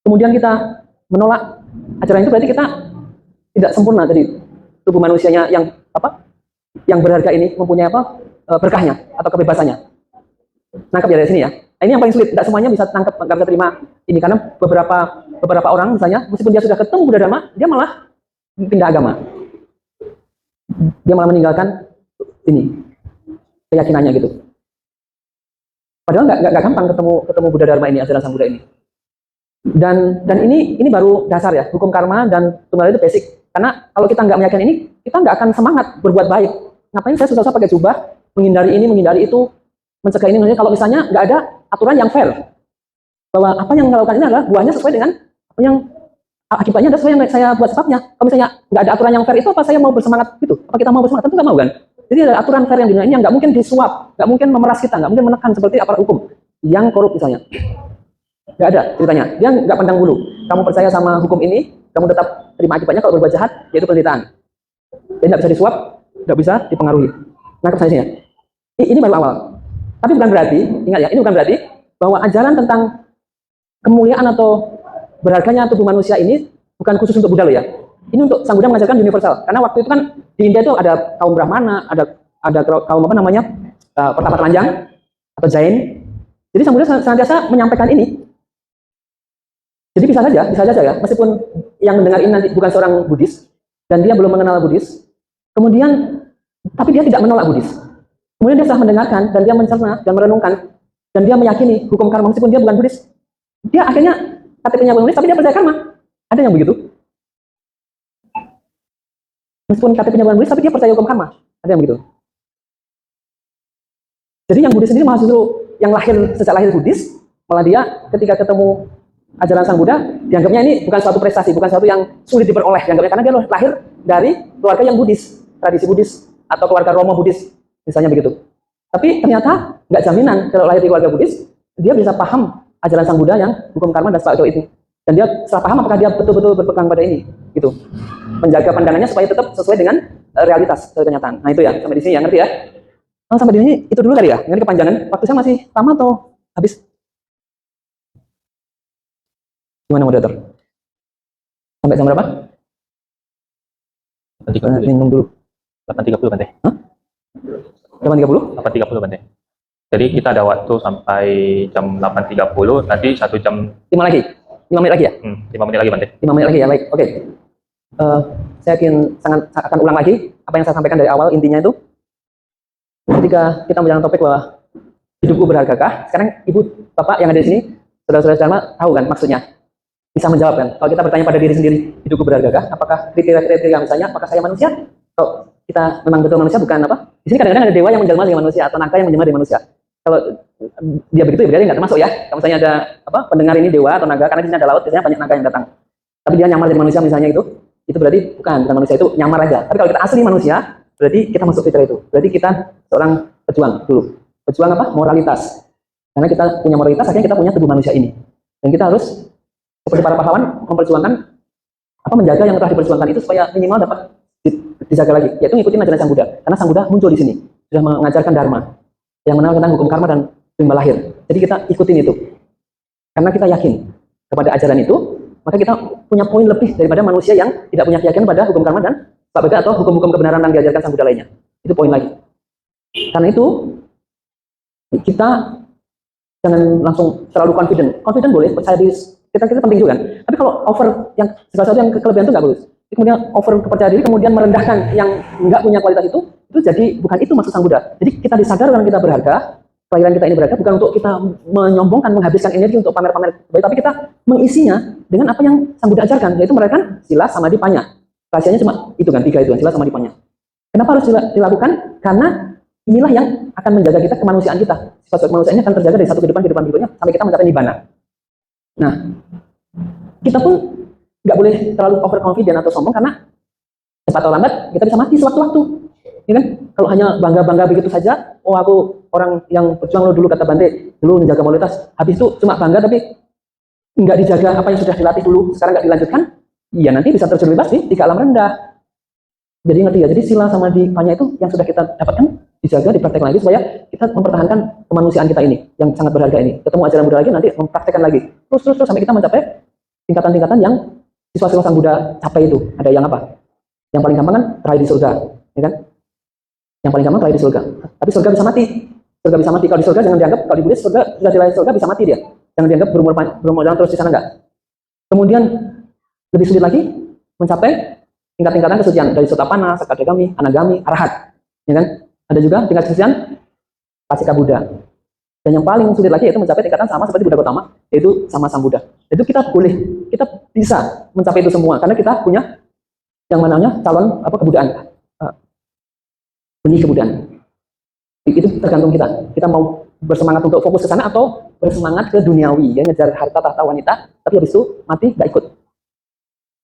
Kemudian kita menolak ajaran itu, berarti kita tidak sempurna tadi tubuh manusianya yang berharga ini mempunyai berkahnya atau kebebasannya. Nangkep ya dari sini ya. Nah, ini yang paling sulit. Tidak semuanya bisa tangkap, nggak bisa terima ini, karena beberapa orang misalnya meskipun dia sudah ketemu Buddha Dhamma, dia malah pindah agama. Dia malah meninggalkan ini keyakinannya gitu. Padahal nggak gampang ketemu Buddha Dharma ini, ajaran Sang Buddha ini. Dan ini baru dasar ya, hukum karma dan tunggal itu basic. Karena kalau kita nggak meyakini ini, kita nggak akan semangat berbuat baik. Ngapain saya susah-susah pakai jubah, menghindari ini, menghindari itu, mencegah ini. Kalau misalnya nggak ada aturan yang fair, bahwa apa yang melakukan ini adalah buahnya sesuai dengan apa yang akibatnya adalah sesuai yang saya buat sebabnya. Kalau misalnya nggak ada aturan yang fair itu, apa saya mau bersemangat gitu? Apa kita mau bersemangat? Tentu nggak mau kan? Jadi ada aturan fair yang di dunia ini yang nggak mungkin disuap, nggak mungkin memeras kita, nggak mungkin menekan seperti aparat hukum yang korup misalnya. Nggak ada ceritanya. Dia nggak pandang bulu. Kamu percaya sama hukum ini, kamu tetap terima akibatnya kalau berbuat jahat, yaitu penderitaan. Jadi nggak bisa disuap, nggak bisa dipengaruhi. Nangkep saya sini ya. Ini baru awal. Tapi bukan berarti, ingat ya, ini bukan berarti bahwa ajaran tentang kemuliaan atau berharganya tubuh manusia ini bukan khusus untuk Buddha loh ya. Ini untuk Sang Buddha mengajarkan universal. Karena waktu itu kan di India itu ada kaum Brahmana, ada kaum pertapa telanjang atau Jain, Jadi Sang Buddha senantiasa menyampaikan ini. Jadi bisa saja ya, meskipun yang mendengar ini nanti bukan seorang Buddhis dan dia belum mengenal Buddhis, kemudian tapi dia tidak menolak Buddhis. Kemudian dia setelah mendengarkan dan dia mencerna dan merenungkan dan dia meyakini hukum karma meskipun dia bukan Buddhis, dia akhirnya KTP-nya bukan Buddhis tapi dia percaya karma. Ada yang begitu. Meskipun KTP-nya bukan Buddhis tapi dia percaya hukum karma. Ada yang begitu. Jadi yang Buddhis sendiri malah justru yang sejak lahir Buddhis, malah dia ketika ketemu ajaran Sang Buddha, dianggapnya ini bukan suatu prestasi, bukan suatu yang sulit diperoleh, dianggapnya karena dia lahir dari keluarga yang Buddhis, tradisi Buddhis, atau keluarga Romo Buddhis, misalnya begitu. Tapi ternyata nggak jaminan kalau lahir di keluarga Buddhis, dia bisa paham ajaran Sang Buddha yang hukum karma dan sebagainya itu. Dan dia setelah paham apakah dia betul-betul berpegang pada ini, gitu. Menjaga pandangannya supaya tetap sesuai dengan realitas, kenyataan. Nah itu ya, sampai di sini ya, ngerti ya? Oh, sampai di sini itu dulu kali ya, ini kepanjangan. Waktu saya masih lama atau habis? Gimana moderator? Sampai jam berapa? 8.30. Minum dulu. 8.30 Bante. Hah? 8.30? 8.30 Bante. Jadi kita ada waktu sampai jam 8.30, nanti 1 jam 5 lagi? 5 menit lagi ya? 5 menit lagi Bante. 5 menit lagi ya, baik. Oke. Saya akan ulang lagi apa yang saya sampaikan dari awal, intinya itu. Ketika kita menjalankan topik bahwa hidupku berhargakah, sekarang ibu, bapak yang ada di sini, saudara-saudara sekalian tahu kan maksudnya? Bisa menjawab kan? Kalau kita bertanya pada diri sendiri, hidupku berhargakah? Apakah kriteria misalnya, apakah saya manusia? Kalau kita memang betul manusia, bukan apa? Di sini kadang-kadang ada dewa yang menjelma sebagai manusia, atau naga yang menjelma sebagai manusia. Kalau dia begitu ya berarti nggak termasuk ya. Kalau misalnya ada pendengar ini dewa atau naga, karena di sini ada laut, biasanya banyak naga yang datang. Tapi dia nyamar jadi manusia misalnya itu berarti bukan manusia, itu nyamar aja. Tapi kalau kita asli manusia, berarti kita masuk kriteria itu. Berarti kita seorang pejuang dulu. Pejuang apa? Moralitas. Karena kita punya moralitas, akhirnya kita punya tubuh manusia ini. Dan kita harus seperti para pahlawan memperjuangkan menjaga yang telah diperjuangkan itu supaya minimal dapat dijaga lagi. Yaitu ngikutin ajaran Sang Buddha. Karena Sang Buddha muncul di sini, sudah mengajarkan dharma yang mengenal tentang hukum karma dan rimba lahir. Jadi kita ikutin itu. Karena kita yakin kepada ajaran itu, maka kita punya poin lebih daripada manusia yang tidak punya keyakinan pada hukum karma dan sabbaga atau hukum-hukum kebenaran yang diajarkan Sang Buddha lainnya. Itu poin lagi. Karena itu kita jangan langsung terlalu confident. Confident boleh, percaya diri kita penting juga kan. Tapi kalau over yang segala sesuatu yang kelebihan itu nggak bagus. Kemudian over kepercayaan diri, kemudian merendahkan yang nggak punya kualitas itu jadi bukan itu maksud Sang Buddha. Jadi kita disadarkan kita berharga, kelahiran kita ini berharga bukan untuk kita menyombongkan, menghabiskan energi untuk pamer-pamer, tapi kita mengisinya dengan apa yang Sang Buddha ajarkan, yaitu mereka sila, samadhi, panya. Rahasianya cuma itu kan, 3 itu, sila, samadhi, panya. Kenapa harus dilakukan? Karena inilah yang akan menjaga kita, kemanusiaan kita. Sifat kemanusiaan ini akan terjaga dari satu kehidupan berikutnya sampai kita mencapai nibbana. Nah, kita pun nggak boleh terlalu overconfident atau sombong karena cepat atau lambat kita bisa mati sewaktu-waktu. Ya kan? Kalau hanya bangga-bangga begitu saja, oh aku orang yang berjuang lo dulu, kata Bante, dulu menjaga moralitas, habis itu cuma bangga tapi nggak dijaga apa yang sudah dilatih dulu, sekarang nggak dilanjutkan, iya nanti bisa terjun bebas di 3 alam rendah. Jadi ngerti ya, jadi sila sama di panya itu yang sudah kita dapatkan, dijaga, dipraktekkan lagi supaya kita mempertahankan kemanusiaan kita ini, yang sangat berharga ini. Ketemu ajaran Buddha lagi, nanti mempraktekkan lagi. Terus sampai kita mencapai tingkatan-tingkatan yang siswa-siswa Sang Buddha capai itu. Ada yang apa? Yang paling gampang kan terakhir di surga, ya kan? Yang paling gampang terakhir di surga. Tapi surga bisa mati. Surga bisa mati. Kalau di surga jangan dianggap, kalau di Buddhis surga sudah di surga bisa mati dia. Jangan dianggap berumur jalan terus di sana, enggak. Kemudian lebih sulit lagi mencapai tingkat-tingkatan kesucian dari Sotapanna, Sakadagami, Anagami, Arahat, ya kan? Ada juga tingkat kesucian Pasika Buddha. Dan yang paling sulit lagi yaitu mencapai tingkatan sama seperti Buddha Gautama, yaitu sama Sang Buddha. Itu kita bisa mencapai itu semua karena kita punya yang namanya calon kebudayaan, benih kebudayaan. Itu tergantung kita. Kita mau bersemangat untuk fokus ke sana atau bersemangat ke duniawi, ya, ngejar harta, tahta, wanita, tapi habis itu mati nggak ikut.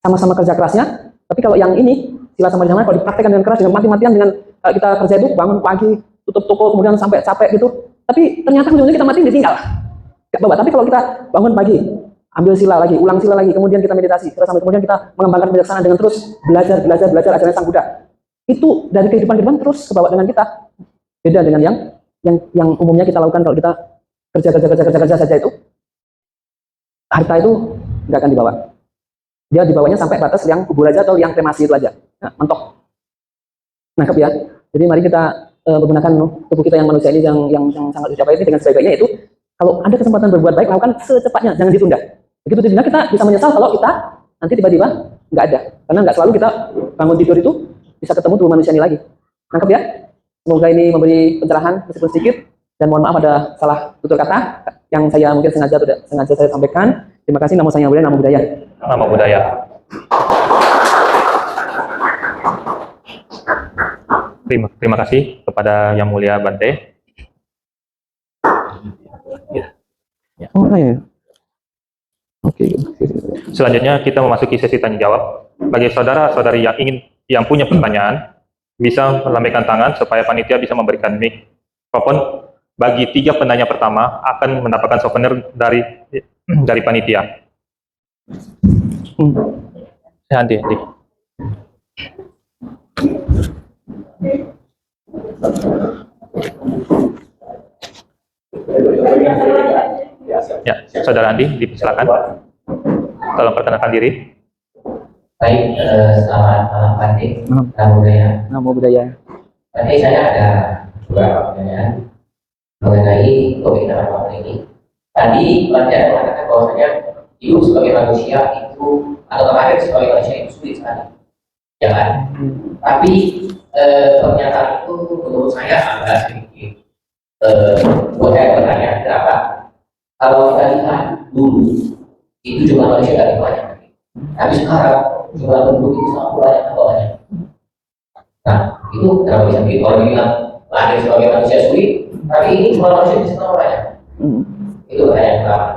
Sama-sama kerja kerasnya, tapi kalau yang ini sila sama dengan kalau dipraktekkan dengan keras, dengan mati-matian, dengan kita kerja itu bangun pagi, tutup toko, kemudian sampai capek gitu, tapi ternyata ujungnya kita mati ditinggal. Gak bawa. Tapi kalau kita bangun pagi, ambil sila lagi, ulang sila lagi, kemudian kita meditasi, terus kemudian kita mengembangkan kebijaksanaan dengan terus belajar ajaran Sang Buddha. Itu dari kehidupan terus kebawa dengan kita. Beda dengan yang umumnya kita lakukan kalau kita kerja saja itu. Harta itu nggak akan dibawa. Dia dibawanya sampai batas yang kubur aja atau yang kremasi itu aja. Nah, mentok. Nangkep ya. Jadi mari kita menggunakan tubuh kita yang manusia ini yang sangat dicapai ini dengan sebaik-baiknya, itu Kalau ada kesempatan berbuat baik, lakukan secepatnya, jangan ditunda. Begitu ditunda, kita bisa menyesal kalau kita nanti tiba-tiba nggak ada. Karena nggak selalu kita bangun tidur itu bisa ketemu tubuh manusia ini lagi. Nangkep ya? Semoga ini memberi pencerahan meskipun sedikit. Dan mohon maaf ada salah tutur kata yang saya mungkin sengaja atau tidak sengaja saya sampaikan. Terima kasih. Nama saya William, nama budaya. Nama budaya. Terima kasih kepada Yang Mulia Bante. Oh ya. Oke. Selanjutnya kita memasuki sesi tanya jawab. Bagi saudara-saudari yang punya pertanyaan, bisa melambaikan tangan supaya panitia bisa memberikan mikrofon. Bagi 3 penanya pertama akan mendapatkan souvenir dari panitia. Nanti. Ya, saudara Andi, dipersilakan. Tolong perkenalkan diri. Baik, selamat malam Bante, nama budaya. Nama budaya. Bante, saya ada beberapa pertanyaan mengenai topik kita malam ini. Tadi Bante ada mengatakan bahwasanya hidup sebagai manusia itu atau terakhir sebagai manusia itu sulit sekali, ya kan? Tapi pernyataan itu menurut saya agak sedikit buat saya bertanya, kenapa? Kalau kita lihat dulu itu jumlah manusia dari banyak, tapi sekarang jumlah penduduk itu sangat banyak atau banyak. Nah, itu kenapa bisa begitu? Kalau dibilang lahir sebagai manusia sulit, tapi ini jumlah manusia di sana banyak. Itu pertanyaan pertama.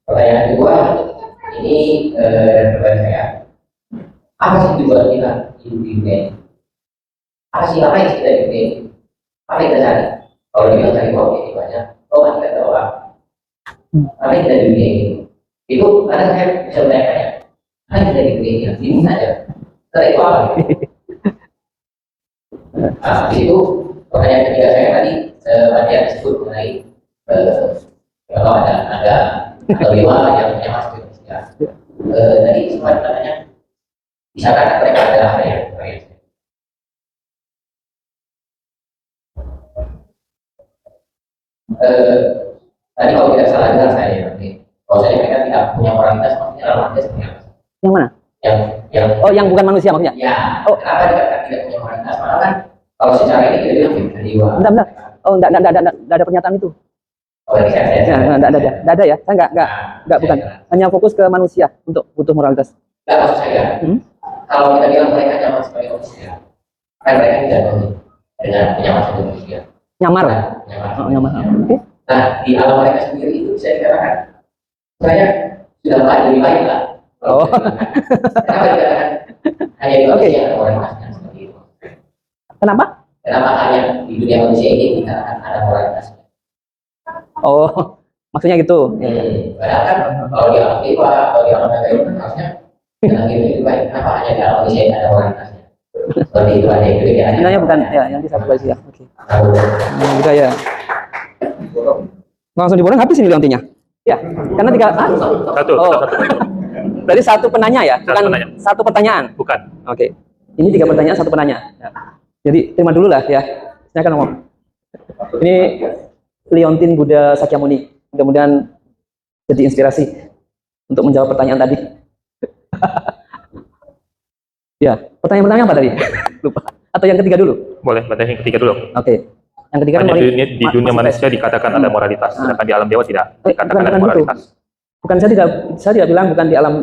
Pertanyaan kedua, ini pertanyaan saya, apa sih tujuan kita hidup di dunia ini? Apa sih apa yang kita di dunia ini? Apa yang kita cari? Kalau dibilang cari uang ini banyak, kan kita tahu apa? Apa yang kita di dunia ini? Itu ada saya bisa bertanya, apa yang kita di dunia ini saja? Cari itu apa? Nah, itu pertanyaan ketiga saya tadi ada disebut mengenai kalau ada dewa yang masuk ke Indonesia. Tadi sempat katanya bisa kan mereka ada apa ya? Tadi kalau tidak salah dengar saya nanti, kalau saya mereka tidak punya moralitas, maksudnya moralitas seperti apa? Yang mana? Yang bukan manusia maksudnya? Ya. Kenapa dikatakan tidak punya moralitas? Malah kan kalau secara ini kita bilang dewa. Bentar. Oh, enggak ada pernyataan itu. Oh, saya. Enggak ada ya. Saya enggak bukan. Hanya fokus ke manusia untuk butuh moralitas. Enggak, maksud saya. Kalau kita bilang mereka nyaman sebagai manusia, kan mereka tidak dengan nyaman sebagai manusia. Nyamar. Nyamar. Oke. Nah, di alam mereka sendiri itu bisa dikatakan saya sudah lebih baik lah. Oh. Kenapa dikatakan hanya di manusia ada moralitasnya seperti itu? Kenapa? Kenapa hanya di dunia manusia ini dikatakan ada moralitasnya? Oh, maksudnya gitu. Padahal kan kalau di alam dewa, kalau di alam naga itu kan harusnya dalam hidup baik. Kenapa hanya di alam manusia ini ada moralitasnya? Seperti itu ada itu ya. Sebenarnya bukan ya yang disabotasi ya. Oke. Budaya. Langsung diborong habis ini nantinya. Ya, karena Satu. Berarti satu penanya ya, bukan satu pertanyaan. Bukan. Oke. Ini 3 pertanyaan, 1 penanya. Ya. Jadi terima dulu lah ya. Saya akan ngomong. Ini Leontin Buddha Sakyamuni. Mudah-mudahan jadi inspirasi untuk menjawab pertanyaan tadi. Ya, pertanyaan pertama apa tadi? Lupa. Atau yang ketiga dulu? Boleh, berarti yang ketiga dulu. Oke. Yang ketiga Hanya di dunia manusia dikatakan ada moralitas, sedangkan di alam dewa tidak dikatakan ada moralitas. Bukan, saya tidak bilang bukan di alam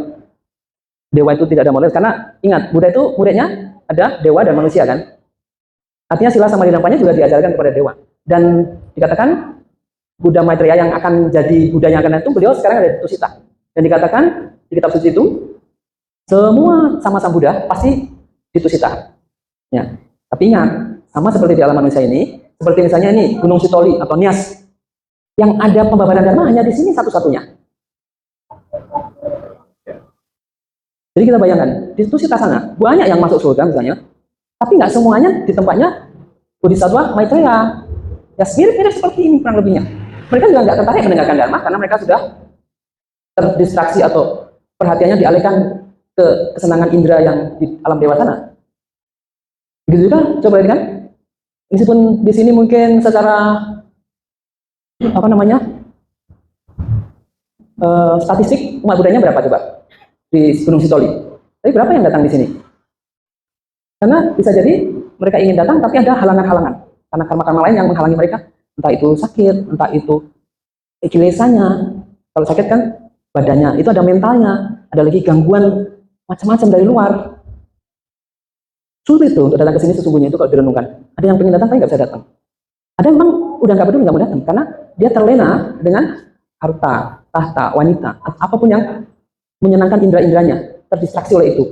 dewa itu tidak ada moralitas, karena ingat Buddha itu muridnya ada dewa dan manusia kan. Artinya sila sama dinampanya juga diajarkan kepada dewa. Dan dikatakan Buddha Maitreya yang akan jadi Buddha yang akan datang, beliau sekarang ada di Tusita. Dan dikatakan di kitab suci itu semua sama sang Buddha pasti di Tusita. Ya. Tapi ingat, sama seperti di alam manusia ini, seperti misalnya ini Gunung Sitoli atau Nias, yang ada pembabaran dharma hanya di sini satu-satunya. Jadi kita bayangkan, di Tusita sana banyak yang masuk surga misalnya, tapi nggak semuanya di tempatnya Bodhisattva Maitreya. Ya mirip-mirip seperti ini kurang lebihnya. Mereka juga nggak tertarik mendengarkan dharma karena mereka sudah terdistraksi atau perhatiannya dialihkan ke kesenangan indera yang di alam dewa sana. Begitu juga, coba lihat kan? Meskipun di sini mungkin secara statistik umat Budanya berapa coba di Gunung Sitoli? Tapi berapa yang datang di sini? Karena bisa jadi mereka ingin datang, tapi ada halangan-halangan. Karena karma-karma lain yang menghalangi mereka. Entah itu sakit, entah itu kilesanya. Kalau sakit kan badannya, itu ada mentalnya. Ada lagi gangguan macam-macam dari luar. Sulit tuh untuk datang ke sini sesungguhnya itu kalau direnungkan. Ada yang pengen datang, tapi nggak bisa datang. Ada yang memang udah nggak peduli, nggak mau datang. Karena dia terlena dengan harta, tahta, wanita, apapun yang menyenangkan indera-inderanya, terdistraksi oleh itu.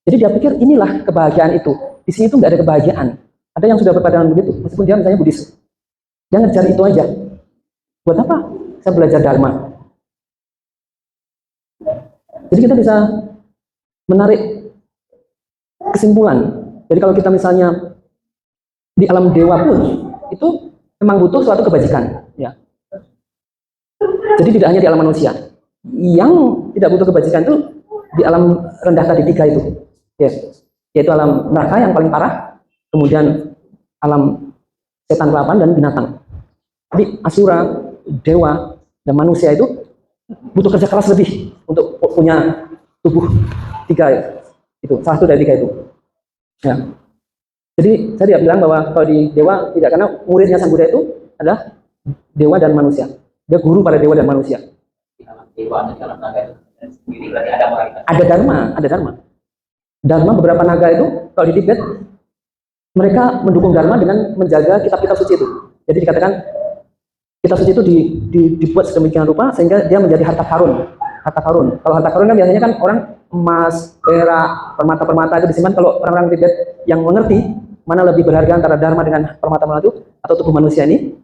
Jadi dia pikir inilah kebahagiaan itu. Di sini tuh nggak ada kebahagiaan. Ada yang sudah berpandangan begitu, meskipun dia misalnya Buddhis. Dia ngejar itu aja. Buat apa? Saya belajar Dharma. Jadi kita bisa menarik kesimpulan. Jadi kalau kita misalnya di alam dewa pun itu memang butuh suatu kebajikan, ya. Jadi tidak hanya di alam manusia. Yang tidak butuh kebajikan itu di alam rendah tadi 3 itu, ya. Yaitu alam neraka yang paling parah, kemudian alam setan kelapan dan binatang. Tapi asura, dewa, dan manusia itu butuh kerja keras lebih untuk punya tubuh 3 itu, salah satu dari 3 itu. Ya. Jadi saya tidak bilang bahwa kalau di dewa tidak, karena muridnya Sang Buddha itu adalah dewa dan manusia. Dia guru pada dewa dan manusia. Dewa dan dalam naga itu sendiri berarti ada moralitas. Ada dharma, ada dharma. Dharma beberapa naga itu kalau di Tibet mereka mendukung dharma dengan menjaga kitab-kitab suci itu. Jadi dikatakan kitab suci itu dibuat sedemikian rupa sehingga dia menjadi harta karun. Harta karun. Kalau harta karun kan biasanya kan orang emas, perak, permata-permata itu disimpan. Kalau orang-orang Tibet yang mengerti mana lebih berharga antara dharma dengan permata-permata itu atau tubuh manusia ini,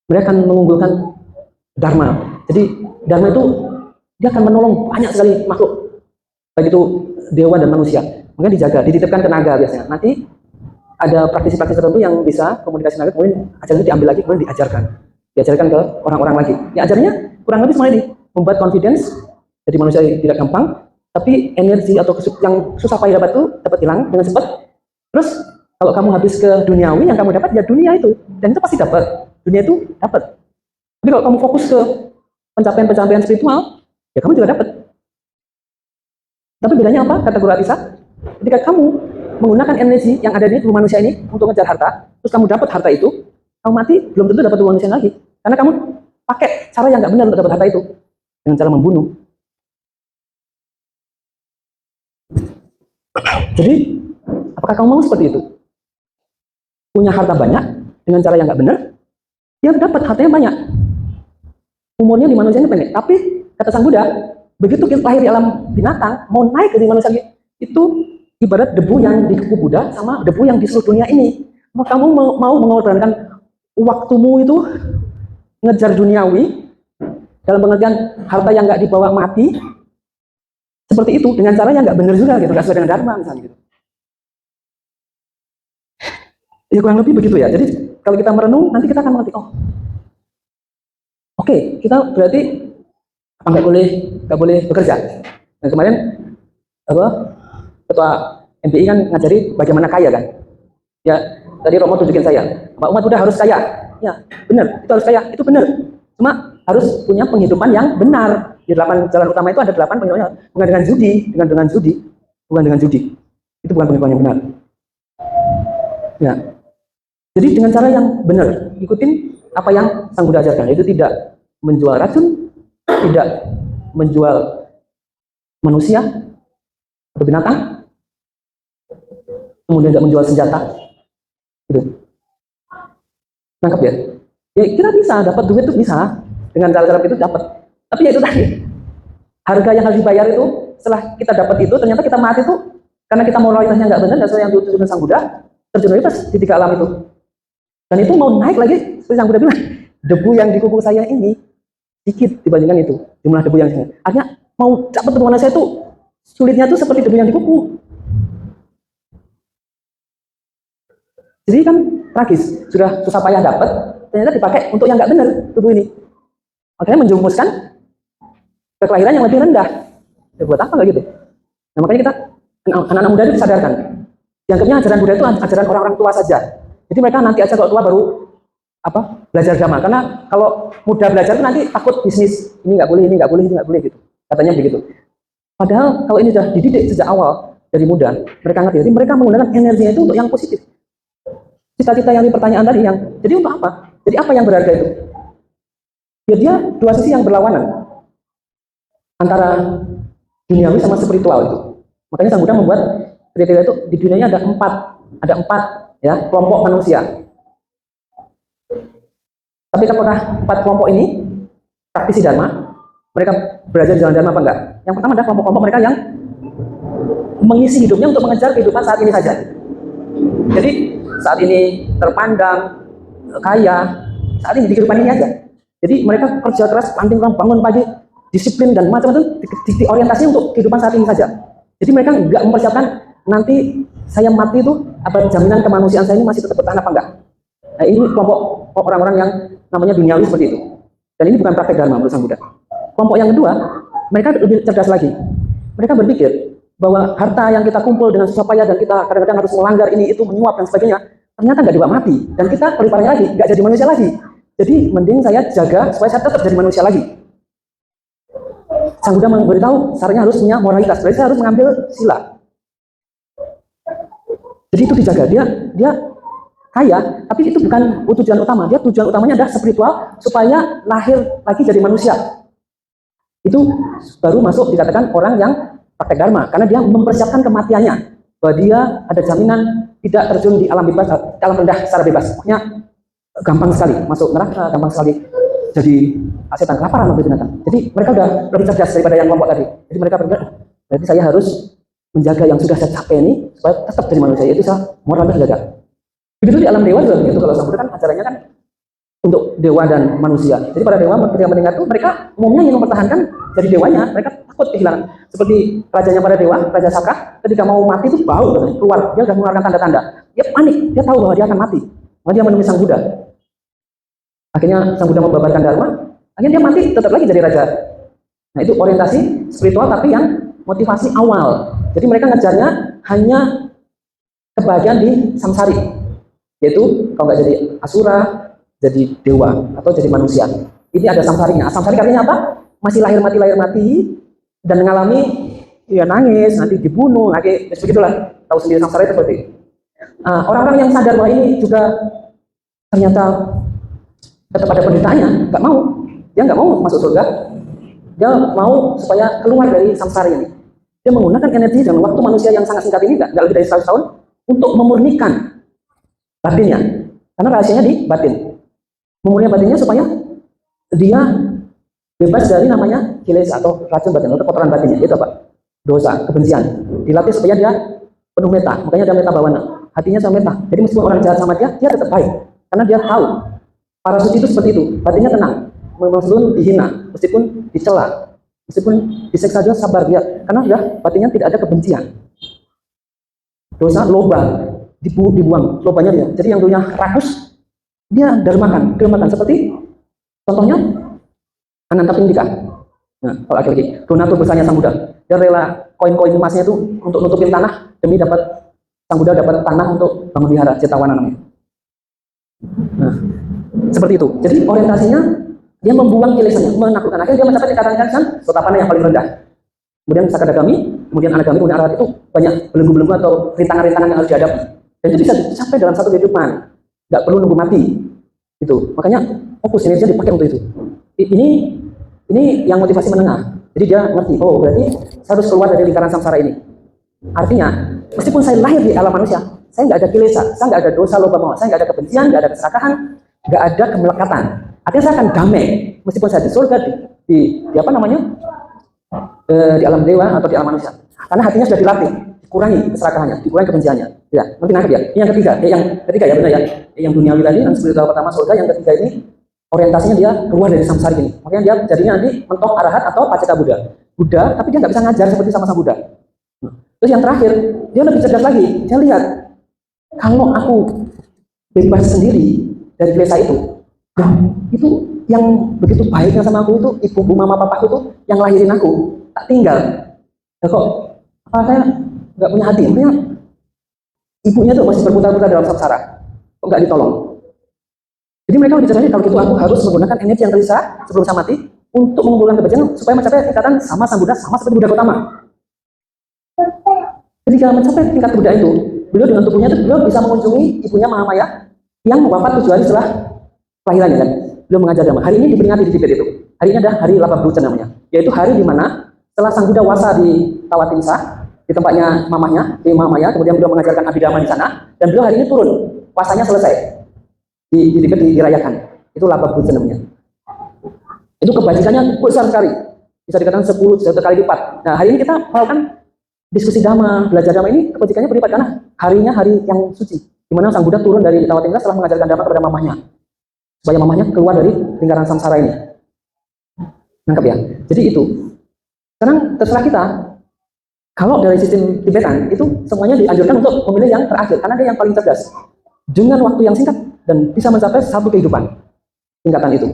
mereka akan mengunggulkan dharma. Jadi dharma itu dia akan menolong banyak sekali makhluk, baik itu dewa dan manusia. Maka dijaga, dititipkan ke naga biasanya. Nanti ada praktisi-praktisi tertentu yang bisa komunikasi naga, kemudian ajaran itu diambil lagi, kemudian diajarkan ke orang-orang lagi. Ya ajarnya kurang lebih semuanya membuat confidence, jadi manusia tidak gampang, tapi energi atau yang susah payah dapat itu dapat hilang dengan cepat. Terus kalau kamu habis ke duniawi, yang kamu dapat ya dunia itu, dan itu pasti dapat. Dunia itu dapat. Tapi kalau kamu fokus ke pencapaian-pencapaian spiritual, ya kamu juga dapat. Tapi bedanya apa? Kata Guru Atisa, ketika kamu menggunakan energi yang ada di tubuh manusia ini untuk ngejar harta, terus kamu dapat harta itu, kamu mati belum tentu dapat tubuh manusia lagi, karena kamu pakai cara yang nggak benar untuk dapat harta itu, dengan cara membunuh. Jadi, apakah kamu mau seperti itu? Punya harta banyak dengan cara yang nggak benar, dia dapat hartanya banyak. Umurnya di manusia ini pendek, tapi kata Sang Buddha, begitu kita lahir di alam binatang, mau naik ke manusia itu ibarat debu yang di kuku Buddha sama debu yang di seluruh dunia ini. Maka kamu mau mengorbankan waktumu itu ngejar duniawi dalam pengertian harta yang nggak dibawa mati seperti itu dengan cara yang nggak benar juga gitu, nggak sesuai dengan dharma misalnya gitu. Ya kurang lebih begitu ya. Jadi kalau kita merenung nanti kita akan mengerti, oh oke, kita berarti nggak boleh bekerja. Dan kemarin ketua MBI kan ngajari bagaimana kaya kan. Ya tadi Romo tunjukin saya, Pak umat udah harus kaya. Ya benar, itu harus kaya, itu benar. Cuma harus punya penghidupan yang benar. Di 8 jalan utama itu ada 8 penghidupan, bukan dengan judi, bukan dengan judi. Itu bukan penghidupan yang benar. Ya. Jadi dengan cara yang benar, ikutin apa yang Sang Buddha ajarkan, yaitu tidak menjual racun, tidak menjual manusia atau binatang, kemudian tidak menjual senjata. Gitu. Nangkep ya? Ya kita bisa dapat duit itu bisa dengan cara-cara itu dapat. Tapi ya itu tadi, harga yang harus dibayar itu setelah kita dapat itu ternyata kita mati itu karena kita moralitasnya nggak benar dan sesuai yang ditunjukkan Sang Buddha, terjun bebas di 3 alam itu. Dan itu mau naik lagi seperti Sang Buddha bilang, debu yang di kuku saya ini sedikit dibandingkan itu jumlah debu yang sini. Artinya mau dapat debu saya itu sulitnya tuh seperti debu yang di kuku. Jadi kan tragis, sudah susah payah dapat, ternyata dipakai untuk yang nggak benar tubuh ini. Makanya menjumuskan ke kelahiran yang lebih rendah. Ya buat apa nggak gitu? Nah makanya kita anak-anak muda itu disadarkan. Dianggapnya ajaran Buddha itu ajaran orang-orang tua saja. Jadi mereka nanti aja kalau tua baru belajar dhamma. Karena kalau mudah belajar nanti takut bisnis, ini nggak boleh, ini nggak boleh, ini nggak boleh gitu. Katanya begitu. Padahal kalau ini sudah dididik sejak awal dari muda, mereka ngerti. Jadi mereka menggunakan energinya itu untuk yang positif. Cita-cita yang di pertanyaan tadi jadi untuk apa? Jadi apa yang berharga itu? Ya dia dua sisi yang berlawanan antara duniawi sama spiritual itu. Makanya Sang Buddha membuat kriteria itu di dunianya ada empat ya kelompok manusia. Tapi apakah 4 kelompok ini praktisi dharma? Mereka belajar jalan dharma apa enggak? Yang pertama adalah kelompok-kelompok mereka yang mengisi hidupnya untuk mengejar kehidupan saat ini saja. Jadi saat ini terpandang, kaya, saat ini di kehidupan ini aja. Jadi mereka kerja keras, bangun pagi, disiplin dan macam-macam di orientasi untuk kehidupan saat ini saja. Jadi mereka nggak mempersiapkan nanti saya mati itu apa jaminan kemanusiaan saya ini masih tetap bertahan apa enggak. Nah ini kelompok orang-orang yang namanya duniawi seperti itu. Dan ini bukan praktek dharma menurut Sang Buddha. Kelompok yang kedua, mereka lebih cerdas lagi. Mereka berpikir bahwa harta yang kita kumpul dengan susah payah dan kita kadang-kadang harus melanggar ini itu menyuap dan sebagainya, ternyata nggak dibawa mati dan kita lebih parahnya lagi nggak jadi manusia lagi. Jadi mending saya jaga supaya saya tetap jadi manusia lagi. Sang Buddha memberitahu caranya harus punya moralitas. Berarti saya harus mengambil sila. Jadi itu dijaga. Dia kaya, tapi itu bukan tujuan utama. Dia tujuan utamanya adalah spiritual supaya lahir lagi jadi manusia. Itu baru masuk dikatakan orang yang praktek dharma karena dia mempersiapkan kematiannya. Bahwa dia ada jaminan tidak terjun di alam bebas, alam rendah secara bebas. Pokoknya gampang sekali masuk neraka, gampang sekali jadi setan kelaparan atau binatang. Jadi mereka udah lebih cerdas daripada yang kelompok tadi. Jadi mereka berpikir, berarti saya harus menjaga yang sudah saya capai ini supaya tetap jadi manusia, yaitu saya moralnya dijaga. Begitu di alam dewa juga begitu. Kalau Sang Buddha kan acaranya kan untuk dewa dan manusia. Jadi para dewa ketika mendengar itu mereka umumnya ingin mempertahankan jadi dewanya. Mereka takut kehilangan. Seperti rajanya para dewa, Raja Saka, ketika mau mati itu bau keluar. Dia sudah mengeluarkan tanda-tanda. Dia panik. Dia tahu bahwa dia akan mati. Maka dia menemui Sang Buddha. Akhirnya Sang Buddha membabarkan dharma. Akhirnya dia mati tetap lagi jadi raja. Nah itu orientasi spiritual tapi yang motivasi awal. Jadi mereka ngejarnya hanya kebahagiaan di samsari. Yaitu kalau nggak jadi asura, jadi dewa atau jadi manusia. Ini ada samsarinya. Samsari artinya apa? Masih lahir mati dan mengalami ya nangis, nanti dibunuh, nanti begitulah. Tahu sendiri samsara itu seperti itu. Orang-orang yang sadar bahwa ini juga ternyata tetap ada penderitaannya, nggak mau. Dia nggak mau masuk surga. Dia mau supaya keluar dari samsara ini. Dia menggunakan energi dan waktu manusia yang sangat singkat ini, nggak lebih dari 100 tahun, untuk memurnikan batinnya. Karena rahasianya di batin. Memurnikan batinnya supaya dia bebas dari namanya kilesa atau racun batin atau kotoran batinnya. Itu apa? Dosa, kebencian. Dilatih supaya dia penuh meta. Makanya ada meta bawana. Hatinya sama meta. Jadi meskipun orang jahat sama dia tetap baik. Karena dia tahu para suci itu seperti itu. Batinnya tenang. Meskipun dihina, meskipun dicela, meskipun disiksa dia sabar dia. Karena ya batinnya tidak ada kebencian. Dosa loba dibuang lobanya dia. Jadi yang dulunya rakus dia dermakan seperti contohnya Ananta Pindika. Nah, kalau laki-laki donatur besarnya Sang Buddha, dia rela koin-koin emasnya itu untuk nutupin tanah demi dapat Sang Buddha dapat tanah untuk bangun wihara Cetawana namanya. Nah, seperti itu. Jadi orientasinya dia membuang kilesanya, menaklukkan. Akhirnya dia mencapai tingkatan Sotapana yang paling rendah. Kemudian Sakadagami, kemudian Anagami, kemudian Arahat itu banyak belenggu-belenggu atau rintangan-rintangan yang harus dihadapi. Dan itu bisa dicapai dalam satu kehidupan. Nggak perlu nunggu mati. Itu. Makanya fokus energinya dipakai untuk itu. Ini yang motivasi menengah. Jadi dia ngerti, oh berarti saya harus keluar dari lingkaran samsara ini. Artinya, meskipun saya lahir di alam manusia, saya nggak ada kilesa, saya nggak ada dosa loba mawa, saya nggak ada kebencian, nggak ada keserakahan, nggak ada kemelekatan. Artinya saya akan damai, meskipun saya di surga, di apa namanya, di alam dewa atau di alam manusia. Karena hatinya sudah dilatih, dikurangi keserakahannya, dikurangi kebenciannya. Ya, nanti nangkep ya. Ini yang ketiga ya benar ya. Yang duniawi tadi, yang spiritual pertama surga, yang ketiga ini orientasinya dia keluar dari samsara ini. Makanya dia jadinya nanti mentok arahat atau paceka Buddha, tapi dia nggak bisa ngajar seperti sama Buddha. Terus yang terakhir, dia lebih cerdas lagi. Dia lihat, kalau aku bebas sendiri dari kilesa itu yang begitu baiknya sama aku itu, ibu mama papaku itu yang lahirin aku, tak tinggal. Ya kok, apa saya nggak punya hati? Maksudnya ibunya tuh masih berputar-putar dalam samsara, kok nggak ditolong? Jadi mereka bicaranya kalau gitu aku harus menggunakan energi yang tersisa sebelum saya mati untuk mengumpulkan kebajikan supaya mencapai tingkatan sama sang Buddha, sama seperti Buddha Gautama. Ketika mencapai tingkat Buddha itu, beliau dengan tubuhnya itu beliau bisa mengunjungi ibunya Mahamaya yang wafat 7 hari setelah kelahirannya kan. Beliau mengajar dhamma. Hari ini diperingati di Tibet itu. Hari ini adalah hari Lababhucan namanya, yaitu hari di mana setelah sang Buddha wasa di Tawatimsa, di tempatnya mamahnya, di Mahamaya, kemudian beliau mengajarkan Abhidhamma di sana, dan beliau hari ini turun, wasanya selesai. Di Tibet dirayakan. Itu Lababhucan namanya. Itu kebajikannya besar sekali. Bisa dikatakan 10 kali lipat. Nah, hari ini kita melakukan diskusi dhamma, belajar dhamma ini kebajikannya berlipat karena harinya hari yang suci. Di mana sang Buddha turun dari Tawatimsa setelah mengajarkan dhamma kepada mamahnya. Supaya mamahnya keluar dari lingkaran samsara ini. Nangkep ya? Jadi itu. Sekarang terserah kita. Kalau dari sistem Tibetan itu semuanya dianjurkan untuk memilih yang terakhir karena dia yang paling cerdas. Dengan waktu yang singkat dan bisa mencapai satu kehidupan tingkatan itu.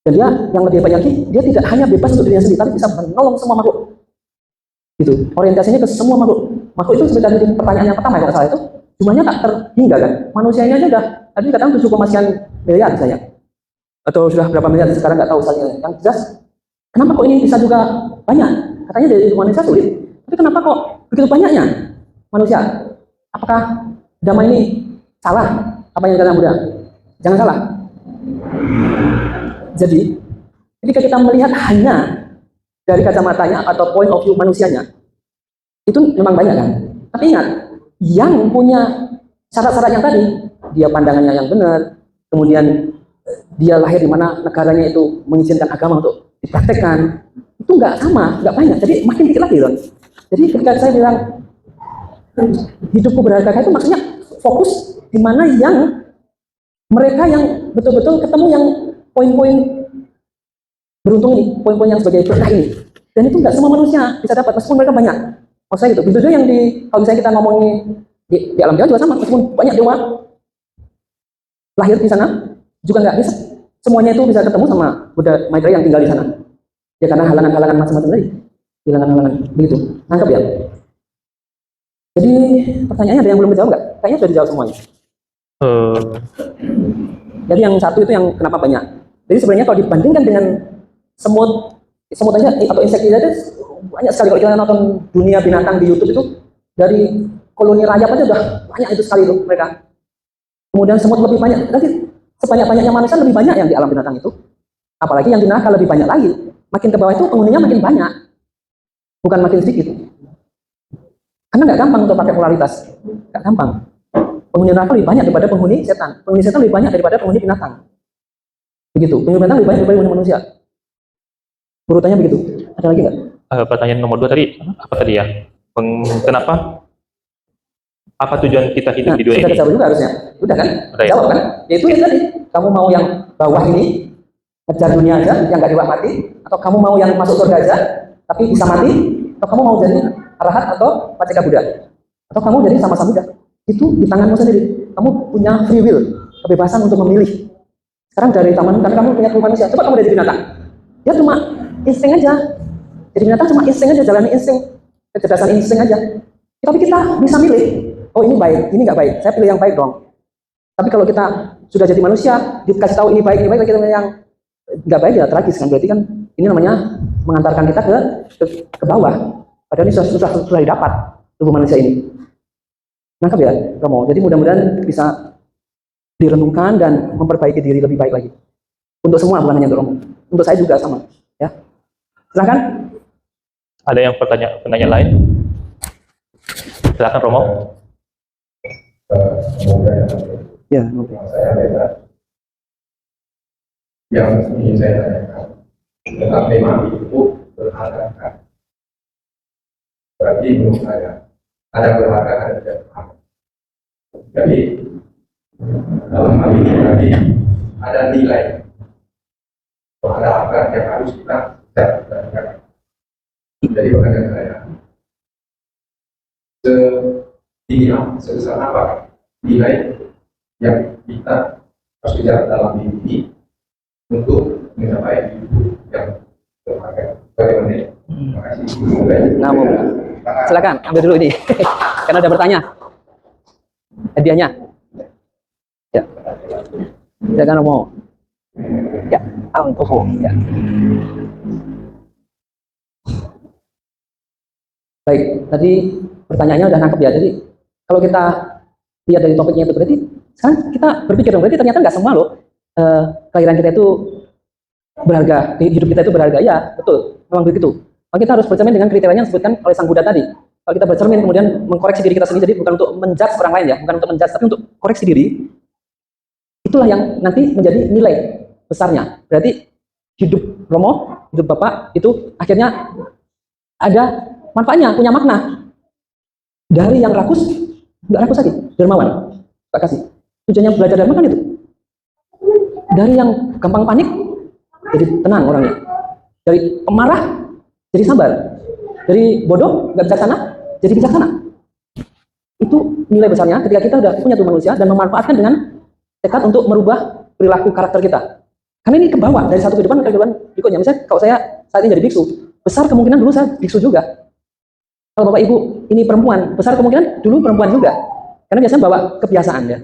Dan dia yang lebih banyak lagi, dia tidak hanya bebas untuk dirinya sendiri, tapi bisa menolong semua makhluk. Gitu. Orientasinya ke semua makhluk. Makhluk itu seperti tadi pertanyaan yang pertama kalau salah itu, jumlahnya tak terhingga kan. Manusianya aja udah tadi dikatakan 7,sekian miliar misalnya. Atau sudah berapa miliar sekarang nggak tahu saya. Yang jelas, kenapa kok ini bisa juga banyak? Katanya dari manusia sulit. Tapi kenapa kok begitu banyaknya manusia? Apakah dhamma ini salah? Apa yang dikatakan Buddha? Jangan salah. Jadi, ketika kita melihat hanya dari kacamatanya atau point of view manusianya, itu memang banyak kan? Tapi ingat, yang punya syarat-syarat yang tadi, dia pandangannya yang benar, kemudian dia lahir di mana negaranya itu mengizinkan agama untuk dipraktekkan, itu nggak sama, nggak banyak. Jadi makin dikit lagi loh. Jadi ketika saya bilang hidupku berharga itu maksudnya fokus di mana yang mereka yang betul-betul ketemu yang poin-poin beruntung ini, poin-poin yang sebagai berkah ini. Dan itu nggak semua manusia bisa dapat, meskipun mereka banyak. Maksud saya gitu, begitu yang kalau misalnya kita ngomongin di alam dewa juga sama, meskipun banyak dewa lahir di sana, juga nggak bisa semuanya itu bisa ketemu sama Buddha Maitreya yang tinggal di sana. Ya karena halangan-halangan macam-macam tadi, halangan-halangan begitu. Nangkep ya? Jadi pertanyaannya ada yang belum dijawab nggak? Kayaknya sudah dijawab semuanya. Jadi yang satu itu yang kenapa banyak. Jadi sebenarnya kalau dibandingkan dengan semut aja atau insekti aja banyak sekali. Kalau kita nonton dunia binatang di YouTube itu dari koloni rayap aja udah banyak itu sekali tuh mereka. Kemudian semut lebih banyak. Nanti sebanyak-banyaknya manusia lebih banyak yang di alam binatang itu. Apalagi yang di neraka lebih banyak lagi. Makin ke bawah itu penghuninya makin banyak. Bukan makin sedikit. Karena nggak gampang untuk pakai polaritas. Nggak gampang. Penghuni neraka lebih banyak daripada penghuni setan. Penghuni setan lebih banyak daripada penghuni binatang. Begitu. Penghuni binatang lebih banyak daripada penghuni manusia. Urutannya begitu. Ada lagi nggak? Pertanyaan nomor 2 tadi, apa tadi ya? Kenapa? Apa tujuan kita hidup di dunia sudah ini? dijawab juga harusnya. Udah kan? Udah ya? Jawab kan? Yaitu yang tadi. Kamu mau yang bawah ini, ngejar dunia aja, yang nggak diwakmati, atau kamu mau yang masuk surga aja, tapi bisa mati, atau kamu mau jadi arahat atau paceka Buddha, atau kamu jadi sama-sama Buddha. Itu di tanganmu sendiri. Kamu punya free will, kebebasan untuk memilih. Sekarang dari taman, karena kamu punya tubuh manusia, coba kamu jadi binatang. Dia cuma insting aja. Jadi binatang cuma insting aja, jalani insting, kecerdasan insting aja. Tapi kita bisa milih. Oh ini baik, ini nggak baik. Saya pilih yang baik dong. Tapi kalau kita sudah jadi manusia, dikasih tahu ini baik, kita milih yang nggak baik ya tragis kan. Berarti kan ini namanya mengantarkan kita ke bawah. Padahal ini sudah didapat tubuh manusia ini. Nangkep ya, Romo. Jadi mudah-mudahan bisa direnungkan dan memperbaiki diri lebih baik lagi. Untuk semua, bukan hanya untuk Romo. Untuk saya juga sama. Ya, silakan. Ada yang pertanyaan lain? Silakan Romo. Ya, yang ingin saya tanyakan tentang tema itu berharga. Berarti menurut saya ada berharga, ada tidak berharga. Jadi dalam hal ini berarti ada nilai, ada harga yang harus kita dapatkan. Jadi pertanyaan saya, setinggi apa, sebesar apa nilai yang kita harus kejar dalam diri ini untuk mencapai hidup yang berharga. Bagaimana? Terima kasih. Silakan ambil dulu ini. Karena udah bertanya. Hadiahnya. Ya. Ya kan Romo? Ya, alkohol. Ya. Baik, tadi pertanyaannya udah nangkep ya. Jadi kalau kita lihat dari topiknya itu berarti sekarang kita berpikir dong, berarti ternyata nggak semua loh kelahiran kita itu berharga, hidup kita itu berharga. Ya, betul, memang begitu. Maka kita harus bercermin dengan kriteria yang disebutkan oleh Sang Buddha tadi. Kalau kita bercermin kemudian mengkoreksi diri kita sendiri, jadi bukan untuk menjudge orang lain ya, bukan untuk menjudge, tapi untuk koreksi diri, itulah yang nanti menjadi nilai besarnya. Berarti hidup Romo, hidup Bapak itu akhirnya ada manfaatnya, punya makna. Dari yang rakus, nggak rakus lagi, dermawan. Pak kasih. Tujuannya belajar dharma kan itu. Dari yang gampang panik, jadi tenang orangnya. Dari pemarah, jadi sabar. Dari bodoh, nggak bijaksana, jadi bijaksana. Itu nilai besarnya ketika kita udah punya tubuh manusia dan memanfaatkan dengan tekad untuk merubah perilaku karakter kita. Karena ini ke bawah dari satu kehidupan ke kehidupan berikutnya. Misalnya kalau saya saat ini jadi biksu, besar kemungkinan dulu saya biksu juga. Kalau Bapak Ibu ini perempuan, besar kemungkinan dulu perempuan juga. Karena biasanya bawa kebiasaan ya.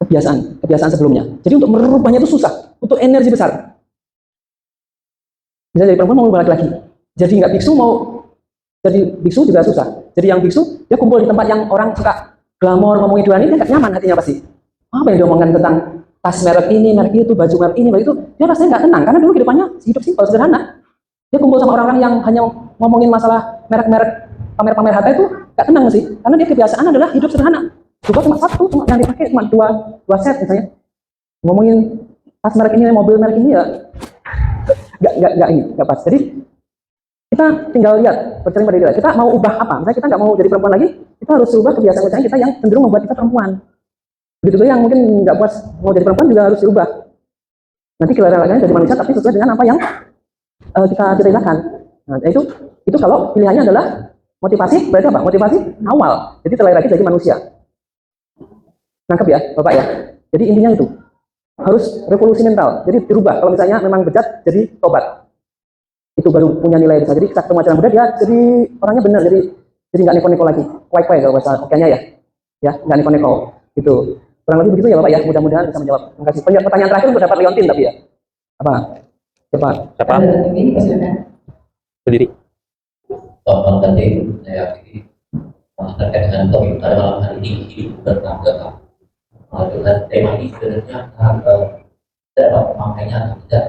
Kebiasaan sebelumnya. Jadi untuk merubahnya itu susah, untuk energi besar. Misalnya dari perempuan mau berubah laki-laki. Jadi nggak biksu mau jadi biksu juga susah. Jadi yang biksu, dia kumpul di tempat yang orang suka glamor, ngomongin duaan ini, dia nggak nyaman hatinya pasti. Apa yang diomongkan tentang tas merek ini, merek itu, baju merek ini, merek itu, dia rasanya nggak tenang. Karena dulu kehidupannya hidup simpel, sederhana. Dia kumpul sama orang-orang yang hanya ngomongin masalah merek-merek, pamer-pamer harta itu nggak tenang sih. Karena dia kebiasaan adalah hidup sederhana. Juga cuma satu, cuma yang dipakai cuma dua set misalnya. Ngomongin tas merek ini, mobil merek ini ya nggak pas. Jadi kita tinggal lihat, bercermin pada diri kita mau ubah apa. Misalnya kita nggak mau jadi perempuan lagi, kita harus ubah kebiasaan kita yang cenderung membuat kita perempuan. Begitu juga yang mungkin nggak puas mau jadi perempuan juga harus diubah. Nanti kelahirannya jadi manusia tapi sesuai dengan apa yang kita cita-citakan. Nah, itu kalau pilihannya adalah motivasi, berarti apa? Motivasi awal. Jadi terlahir lagi jadi manusia. Nangkep ya, Bapak ya. Jadi intinya itu harus revolusi mental. Jadi dirubah. Kalau misalnya memang bejat, jadi tobat. Itu baru punya nilai besar. Jadi ketemu ajaran Buddha dia jadi orangnya benar. Jadi nggak neko-neko lagi. Kuai-kuai kalau bahasa Hokkien-nya ya. Ya, nggak neko-neko. Gitu. Kurang lebih begitu ya Bapak ya. Mudah-mudahan bisa menjawab. Terima kasih. Pertanyaan terakhir untuk dapat Leontin tapi ya. Apa? Coba. Siapa? Berdiri. Kalau tadi saya pikir terkait dengan topik pada malam hari ini hidup bertangga. Dengan tema ini sebenarnya dapat pemakainya atau tidak.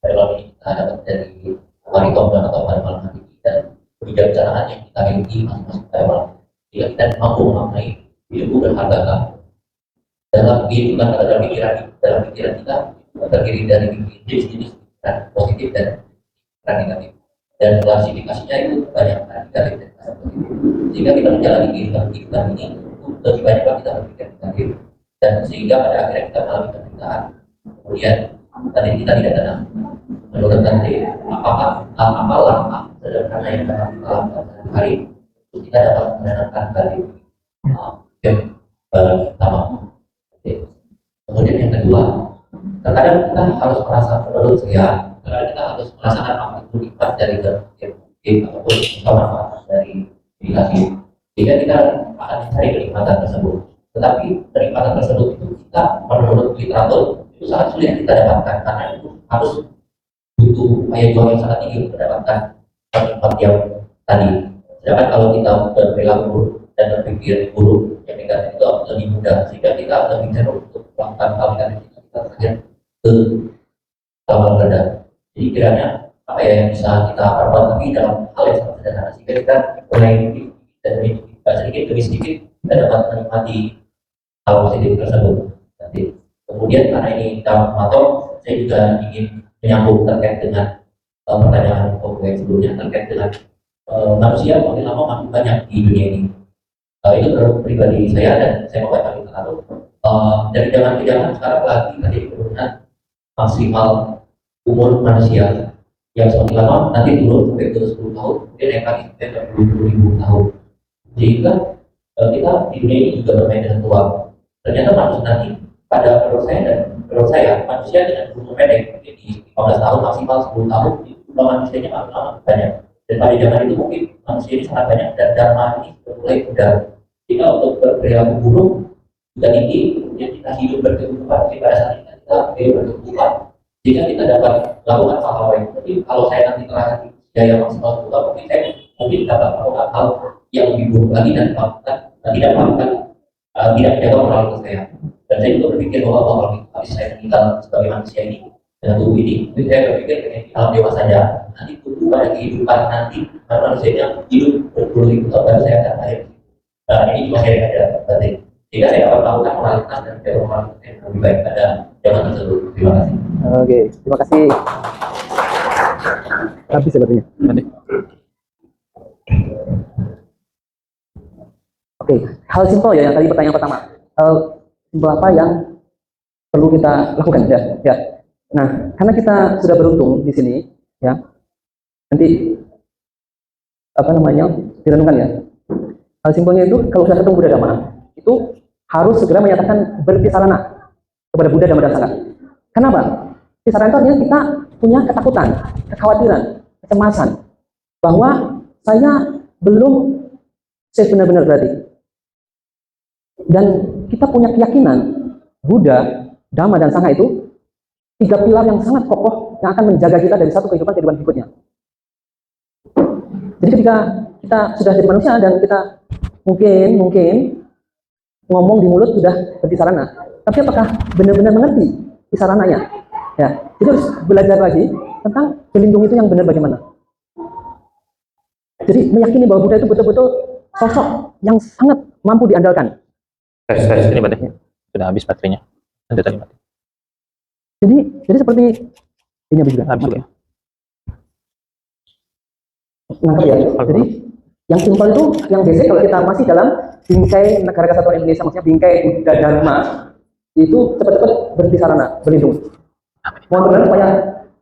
Kalau ini kita dapat dari Maritom dan atau pada malam hari ini dan kebijaksanaan yang kita miliki masing-masing pada malam. Jika kita mampu memaknai hidup berharga dalam kehidupan atau dalam pikiran kita terdiri dari jenis-jenis pikiran positif dan pikiran negatif. Dan klasifikasinya itu banyak negatif dan positif. Jika kita menjalani kehidupan ini, lebih banyak kita berpikir negatif dan sehingga pada akhirnya kita mengalami penderitaan. Kemudian tadi kita tidak tenang. Menurut nanti apa langkah sederhana yang dapat kita lakukan hari ini kita dapat menenangkan kali yang pertama. Kemudian yang kedua, terkadang kita harus merasa menurut saya, terkadang kita harus merasakan apa itu nikmat dari berpikir ataupun manfaat dari meditasi. Sehingga kita akan mencari kenikmatan tersebut. Tetapi kenikmatan tersebut itu kita menurut literatur itu sangat sulit kita dapatkan karena itu harus butuh upaya juang yang sangat tinggi untuk mendapatkan nikmat yang tadi. Sedangkan kalau kita berperilaku buruk dan berpikir buruk yang negatif itu lebih mudah sehingga kita lebih cenderung untuk melakukan hal negatif kita saja ke awal rendah. Jadi kiranya apa ya yang bisa kita perbuat tapi dalam hal yang sangat sederhana sehingga kita mulai dan sedikit demi sedikit kita dapat menikmati hal positif tersebut. Nanti kemudian karena ini dalam matang, saya juga ingin menyambung terkait dengan pertanyaan yang sebelumnya terkait dengan manusia makin lama makin banyak di dunia ini. Itu menurut pribadi saya dan saya membaca literatur dari zaman ke zaman sekarang lagi tadi penurunan maksimal umur manusia yang semakin lama nanti turun sampai ke 10 tahun, kemudian naik lagi sampai ke 20.000 tahun. Sehingga kita di dunia ini juga bermain dengan tua. Ternyata manusia nanti pada menurut saya manusia dengan umur pendek mungkin di 15 tahun maksimal 10 tahun itu jumlah manusianya makin lama banyak. Dan pada zaman itu mungkin manusia ini sangat banyak dan dharma ini sudah mulai mudah. Jika untuk berperilaku buruk juga tinggi, kemudian kita hidup berkehidupan, tapi pada saat kita hidup berkehidupan, jika kita dapat melakukan hal-hal lain. Tapi kalau saya nanti terakhir daya maksimal juga, mungkin dapat melakukan hal yang lebih buruk lagi dan melakukan tidak melakukan tidak menjaga moralitas saya. Dan saya juga berpikir bahwa kalau habis saya meninggal sebagai manusia ini dengan tubuh ini, jadi saya berpikir dengan alam dewa saja, nanti tubuh pada kehidupan nanti manusia yang hidup berpuluh-ribu tahun baru saya akan lahir. Ini cuma saya ada berarti. Jika saya dapat melakukan moralitas dan menjaga moralitas yang lebih baik pada zaman tersebut. Terima kasih. Oke, terima kasih. Habis sepertinya. Oke, hal simpel ya yang tadi pertanyaan pertama. Hal simpel apa yang perlu kita lakukan ya? Ya. Nah, karena kita sudah beruntung di sini, ya. Nanti apa namanya direnungkan ya. Hal simpelnya itu kalau sudah ketemu Buddha Dhamma, itu harus segera menyatakan berhenti sarana kepada Buddha Dhamma dan Sangha. Kenapa? Berhenti sarana itu artinya kita punya ketakutan, kekhawatiran, kecemasan bahwa saya belum safe benar-benar berarti. Dan kita punya keyakinan Buddha, Dhamma, dan Sangha itu 3 pilar yang sangat kokoh yang akan menjaga kita dari satu kehidupan berikutnya. Jadi ketika kita sudah jadi manusia dan kita mungkin ngomong di mulut sudah berhenti sarana, tapi apakah benar-benar mengerti di sarananya? Ya, jadi harus belajar lagi tentang pelindung itu yang benar bagaimana. Jadi meyakini bahwa Buddha itu betul-betul sosok yang sangat mampu diandalkan. Tes ini baterainya sudah habis baterainya. Nanti tadi mati. Jadi seperti ini habis juga. Habis ya. Nangkep ya. Jadi yang simpel itu yang basic kalau kita masih dalam bingkai Negara Kesatuan Indonesia, maksudnya bingkai Buddha Dharma, itu cepat-cepat berhenti sarana, berlindung. Mohon berkenan supaya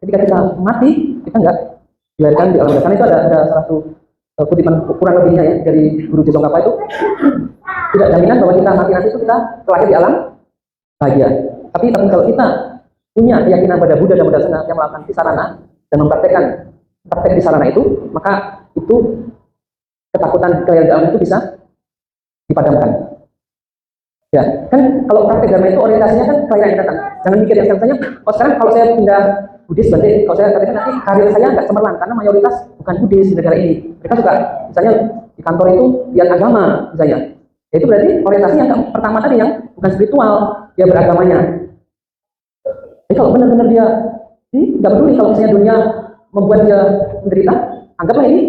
ketika kita mati kita nggak dilahirkan di alam sana. Itu ada satu kutipan kurang lebihnya ya dari Guru Josongkapa itu, tidak jaminan bahwa kita mati nanti itu kita terlahir di alam bahagia. Tapi kalau kita punya keyakinan pada Buddha dan Buddha Sangha yang melakukan sarana dan mempraktekkan praktek di sarana itu, maka itu ketakutan kelahiran itu bisa dipadamkan. Ya, kan kalau praktek dharma itu orientasinya kan kelahiran yang datang. Jangan mikir yang katanya, oh sekarang kalau saya pindah Buddhis berarti kalau saya katakan nanti karir saya nggak cemerlang karena mayoritas bukan Buddhis di negara ini. Mereka juga misalnya di kantor itu lihat agama misalnya. Ya, itu berarti orientasi yang pertama tadi yang bukan spiritual, dia beragamanya. Jadi kalau benar-benar dia nggak peduli kalau misalnya dunia membuat dia menderita, anggaplah ini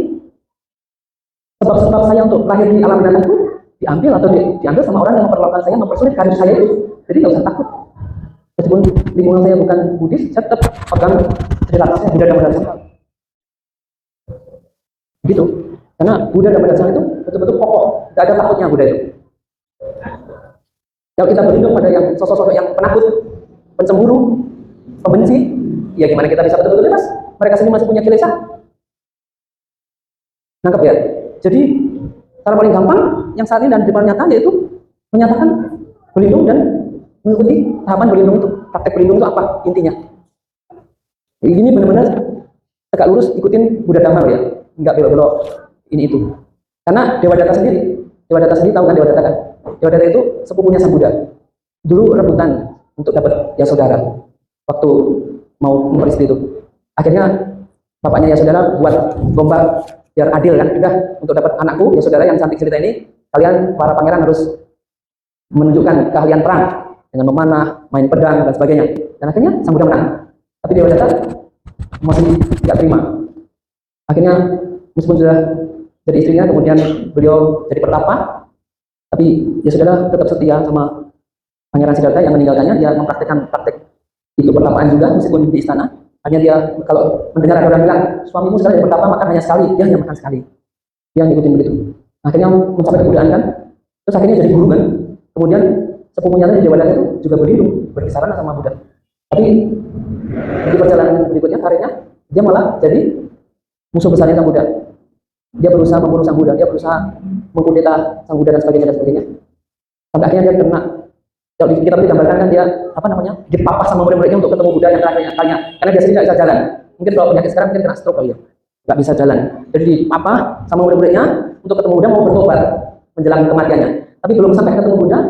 sebab-sebab saya untuk lahir di alam binatang itu diambil atau diambil sama orang yang memperlakukan saya, mempersulit karir saya itu. Jadi nggak usah takut. Meskipun lingkungan saya bukan Buddhis, saya tetap pegang relaksnya Buddha Dhamma dan Sangha. Gitu. Karena Buddha Dhamma dan Sangha itu betul-betul kokoh, nggak ada takutnya Buddha itu. Kalau kita berlindung pada yang sosok-sosok yang penakut, pencemburu, pembenci, ya gimana kita bisa betul-betul bebas? Mereka sendiri masih punya kilesa. Nangkep ya? Jadi cara paling gampang yang saat ini dan di depan nyata yaitu menyatakan berlindung dan mengikuti tahapan berlindung itu. Praktek berlindung itu apa intinya? Ini benar-benar tegak lurus ikutin Buddha Dhamma ya, nggak belok-belok ini itu. Karena Dewa Data sendiri tahu kan Dewa Data kan? Dewa Data itu sepupunya Sang Buddha. Dulu rebutan untuk dapat Yasodhara waktu mau memperistri itu. Akhirnya bapaknya Yasodhara buat lomba biar adil kan, udah untuk dapat anakku Yasodhara yang cantik cerita ini, kalian para pangeran harus menunjukkan keahlian perang dengan memanah, main pedang dan sebagainya. Dan akhirnya Sang Buddha menang. Tapi Dewa Data masih tidak terima. Akhirnya meskipun sudah jadi istrinya, kemudian beliau jadi pertapa, tapi Yasodhara tetap setia sama Pangeran Siddhartha yang meninggalkannya. Dia mempraktekkan praktek itu pertapaan juga meskipun di istana. Hanya dia kalau mendengar ada orang bilang suamimu sekarang jadi pertapa makan hanya sekali, dia hanya makan sekali. Dia ngikutin begitu. Akhirnya mencapai kebudayaan kan. Terus akhirnya jadi guru kan. Kemudian sepupunya tadi Dewa Data itu juga berlindung, berkisarana sama Buddha. Tapi di perjalanan berikutnya karirnya dia malah jadi musuh besarnya Sang Buddha. Dia berusaha membunuh Sang Buddha, dia berusaha mengkudeta Sang Buddha dan sebagainya. Sampai akhirnya dia kena. Kalau di kitab digambarkan kan dia dipapah sama murid-muridnya untuk ketemu Buddha yang terakhirnya. Karena dia sendiri nggak bisa jalan. Mungkin kalau penyakit sekarang mungkin kena stroke kali ya, nggak bisa jalan. Jadi dipapah sama murid-muridnya untuk ketemu Buddha mau bertobat menjelang kematiannya. Tapi belum sampai ketemu Buddha,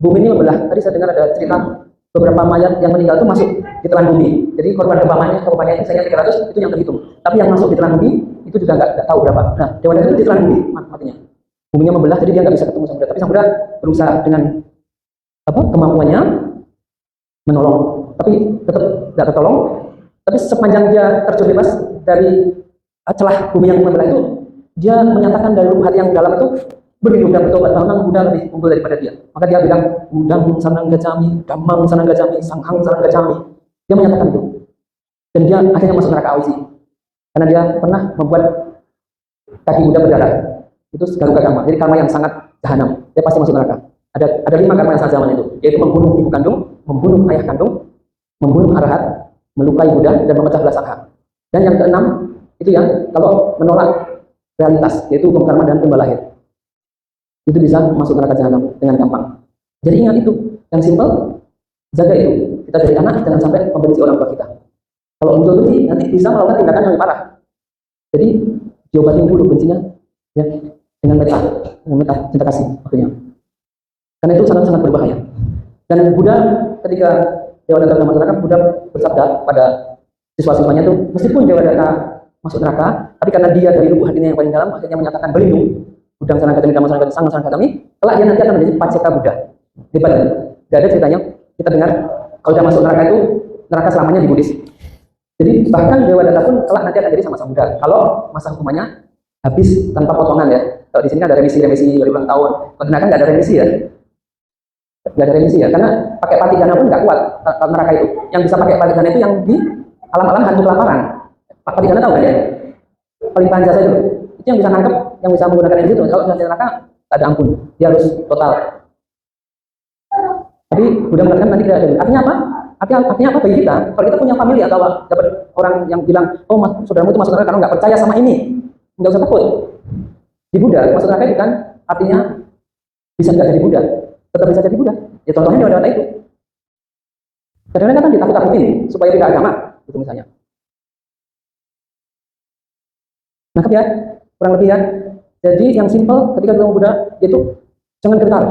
bumi ini membelah. Tadi saya dengar ada cerita beberapa mayat yang meninggal itu masuk di telan bumi. Jadi korban gempa itu saya 300 itu yang terhitung. Tapi yang masuk di telan bumi itu juga nggak tahu berapa. Nah, Dewa Daga itu di telan bumi matinya. Buminya membelah, jadi dia nggak bisa ketemu Samudra. Tapi Samudra berusaha dengan kemampuannya menolong, tapi tetap nggak tertolong. Tapi sepanjang dia terjun bebas dari celah bumi yang membelah itu, dia menyatakan dari lubuk hati yang dalam itu berlindung dan bertobat bahwa Buddha lebih unggul daripada dia. Maka dia bilang, Budang sanang gacami, Dhammang sanang gacami, Sanghang sanang gacami. Dia menyatakan itu. Dan dia akhirnya masuk neraka Awisi. Karena dia pernah membuat kaki Buddha berdarah. Itu garuka karma. Jadi karma yang sangat jahanam. Dia pasti masuk neraka. Ada 5 karma yang sangat zaman itu, yaitu membunuh ibu kandung, membunuh ayah kandung, membunuh arahat, melukai Buddha, dan memecah belah sangha. Dan yang keenam itu ya, kalau menolak realitas, yaitu hukum karma dan timbal lahir, itu bisa masuk neraka jahanam dengan gampang. Jadi ingat itu, yang simpel, jaga itu. Kita dari anak jangan sampai membenci orang tua kita. Kalau untuk benci, nanti bisa melakukan tindakan yang lebih parah. Jadi diobatin dulu bencinya, ya, dengan meta cinta kasih, makanya. Karena itu sangat-sangat berbahaya. Dan Buddha ketika Dewa Daga masuk neraka, Buddha bersabda pada siswa-siswanya itu, meskipun Dewa Daga masuk neraka, tapi karena dia dari lubuk hatinya yang paling dalam, akhirnya menyatakan berlindung. Budang sanang gacami, Dhammang sanang gacami, Sanghang sanang gacami, kelak dia nanti akan menjadi Paceka Buddha. Hebat kan? Gak ada ceritanya, kita dengar kalau dia masuk neraka itu, neraka selamanya di Buddhis. Jadi bahkan Dewa Daga pun kelak nanti akan jadi sama-sama Buddha. Kalau masa hukumannya habis tanpa potongan ya. Kalau di sini kan ada remisi dari ulang tahun. Kalau di neraka nggak ada remisi ya. Nggak ada remisi ya, karena pakai patigana pun nggak kuat neraka itu. Yang bisa pakai patigana itu yang di alam-alam hantu kelaparan. Patigana tahu kan ya? Pelimpahan jasa itu yang bisa nangkep, yang bisa menggunakan energi itu. Kalau di neraka nggak ada ampun, dia harus total. Tapi Buddha mengatakan nanti tidak ada. Artinya apa? Artinya apa bagi kita? Kalau kita punya family atau dapat orang yang bilang, oh saudaramu itu masuk neraka karena nggak percaya sama ini, nggak usah takut. Di Buddha masuk neraka itu kan artinya bisa nggak jadi Buddha, tetap bisa jadi Buddha. Ya contohnya dewa-dewa itu. Kadang-kadang kan ditakut-takutin supaya tidak agama, itu misalnya. Nangkep ya, kurang lebih ya. Jadi yang simpel ketika ketemu Buddha itu jangan gentar,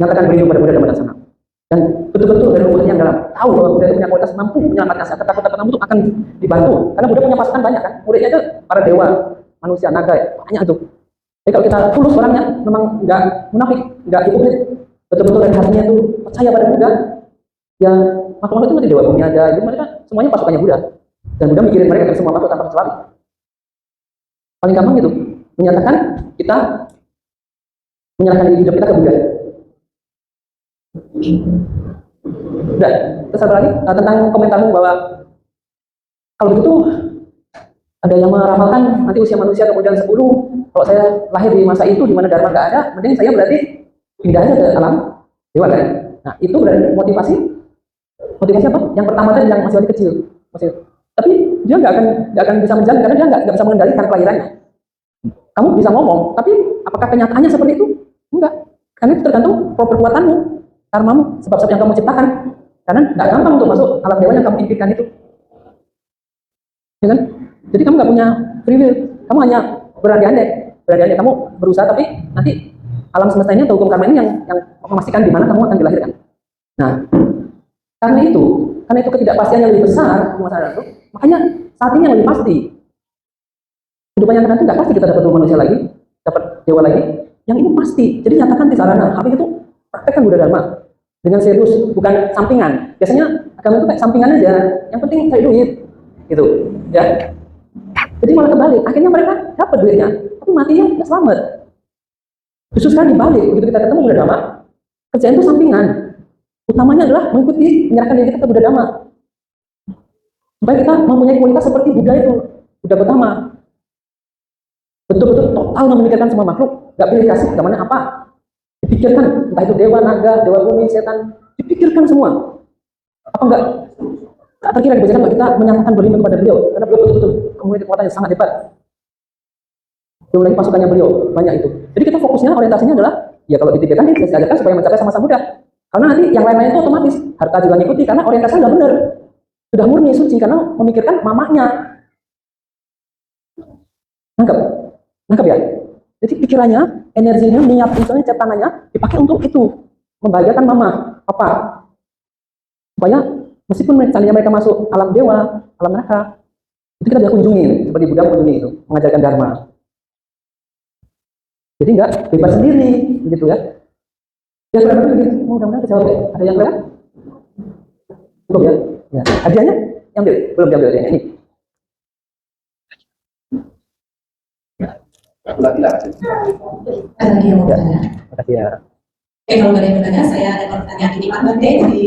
nyatakan berlindung pada Buddha dan sana. Dan betul-betul dari rumahnya yang dalam tahu bahwa Buddha itu punya kualitas mampu menyelamatkan saya. Ketakutan itu akan dibantu karena Buddha punya pasukan banyak kan. Muridnya aja para dewa, manusia, naga, banyak itu. Jadi kalau kita tulus orangnya, memang nggak munafik, nggak hipokrit, betul-betul dari hatinya itu percaya pada Buddha, ya makhluk itu nanti dewa bumi ada, itu mereka semuanya pasukannya Buddha. Dan Buddha mikirin mereka semua makhluk tanpa kecuali. Paling gampang itu menyatakan kita menyerahkan hidup kita ke Buddha. Udah, terus apa lagi tentang komentarmu bahwa kalau begitu ada yang meramalkan nanti usia manusia kemudian 10. Kalau saya lahir di masa itu di mana Dharma nggak ada, mending saya berarti pindah aja ke alam dewa kan? Nah itu berarti motivasi apa? Yang pertama tadi yang masih kecil, tapi dia nggak akan bisa menjaga karena dia nggak bisa mengendalikan kelahirannya. Kamu bisa ngomong, tapi apakah kenyataannya seperti itu? Enggak, karena itu tergantung perbuatanmu, karmamu, sebab-sebab yang kamu ciptakan. Karena nggak gampang untuk masuk alam dewa yang kamu impikan itu, ya kan? Jadi kamu nggak punya free will, kamu hanya berandai-andai kamu berusaha, tapi nanti alam semesta ini atau hukum karma ini yang memastikan di mana kamu akan dilahirkan. Nah, karena itu ketidakpastian yang lebih besar di masa lalu, makanya saat ini yang lebih pasti. Kehidupan yang akan datang nggak pasti kita dapat manusia lagi, dapat dewa lagi. Yang ini pasti. Jadi nyatakan di sarana. Apa itu? Praktekkan Buddha Dharma dengan serius, bukan sampingan. Biasanya agama itu kayak sampingan aja. Yang penting cari duit, gitu. Ya. Jadi malah kebalik. Akhirnya mereka dapat duitnya, tapi matinya nggak selamat. Justru sekarang dibalik. Begitu kita ketemu Buddha Dharma, kerjaan itu sampingan. Utamanya adalah mengikuti, menyerahkan diri kita ke Buddha Dharma. Supaya kita mempunyai kualitas seperti Buddha itu, Buddha Gautama. Betul-betul total memikirkan semua makhluk, nggak pilih kasih kemana apa, dipikirkan entah itu dewa, naga, dewa bumi, setan, dipikirkan semua. Apa enggak terkira dibacakan bahwa kita menyatakan berlindung kepada beliau karena beliau betul-betul memiliki kekuatan yang sangat hebat. Belum lagi pasukannya beliau banyak itu. Jadi kita fokusnya orientasinya adalah ya kalau di Tibetan kita diajarkan supaya mencapai sama-sama Buddha. Karena nanti yang lain-lain itu otomatis harta juga ngikuti karena orientasinya sudah benar, sudah murni suci karena memikirkan mamahnya. Nangkep ya? Jadi pikirannya, energinya, niat, misalnya tangannya dipakai untuk itu. membahagiakan mama, papa, supaya meskipun seandainya mereka masuk alam dewa, alam neraka, itu kita bisa kunjungi, seperti Buddha mengunjungi itu, mengajarkan dharma. Jadi nggak bebas sendiri, gitu ya. Ya sudah begitu, mudah-mudahan kejawab ya. Ada yang lewat? Cukup ya? Ya. Hadiahnya? Yang belum diambil hadiahnya ini. Ada lagi yang mau bertanya? Terima kasih ya. Oke, kalau nggak ada yang bertanya, saya ada pertanyaan ini Pak Bante dari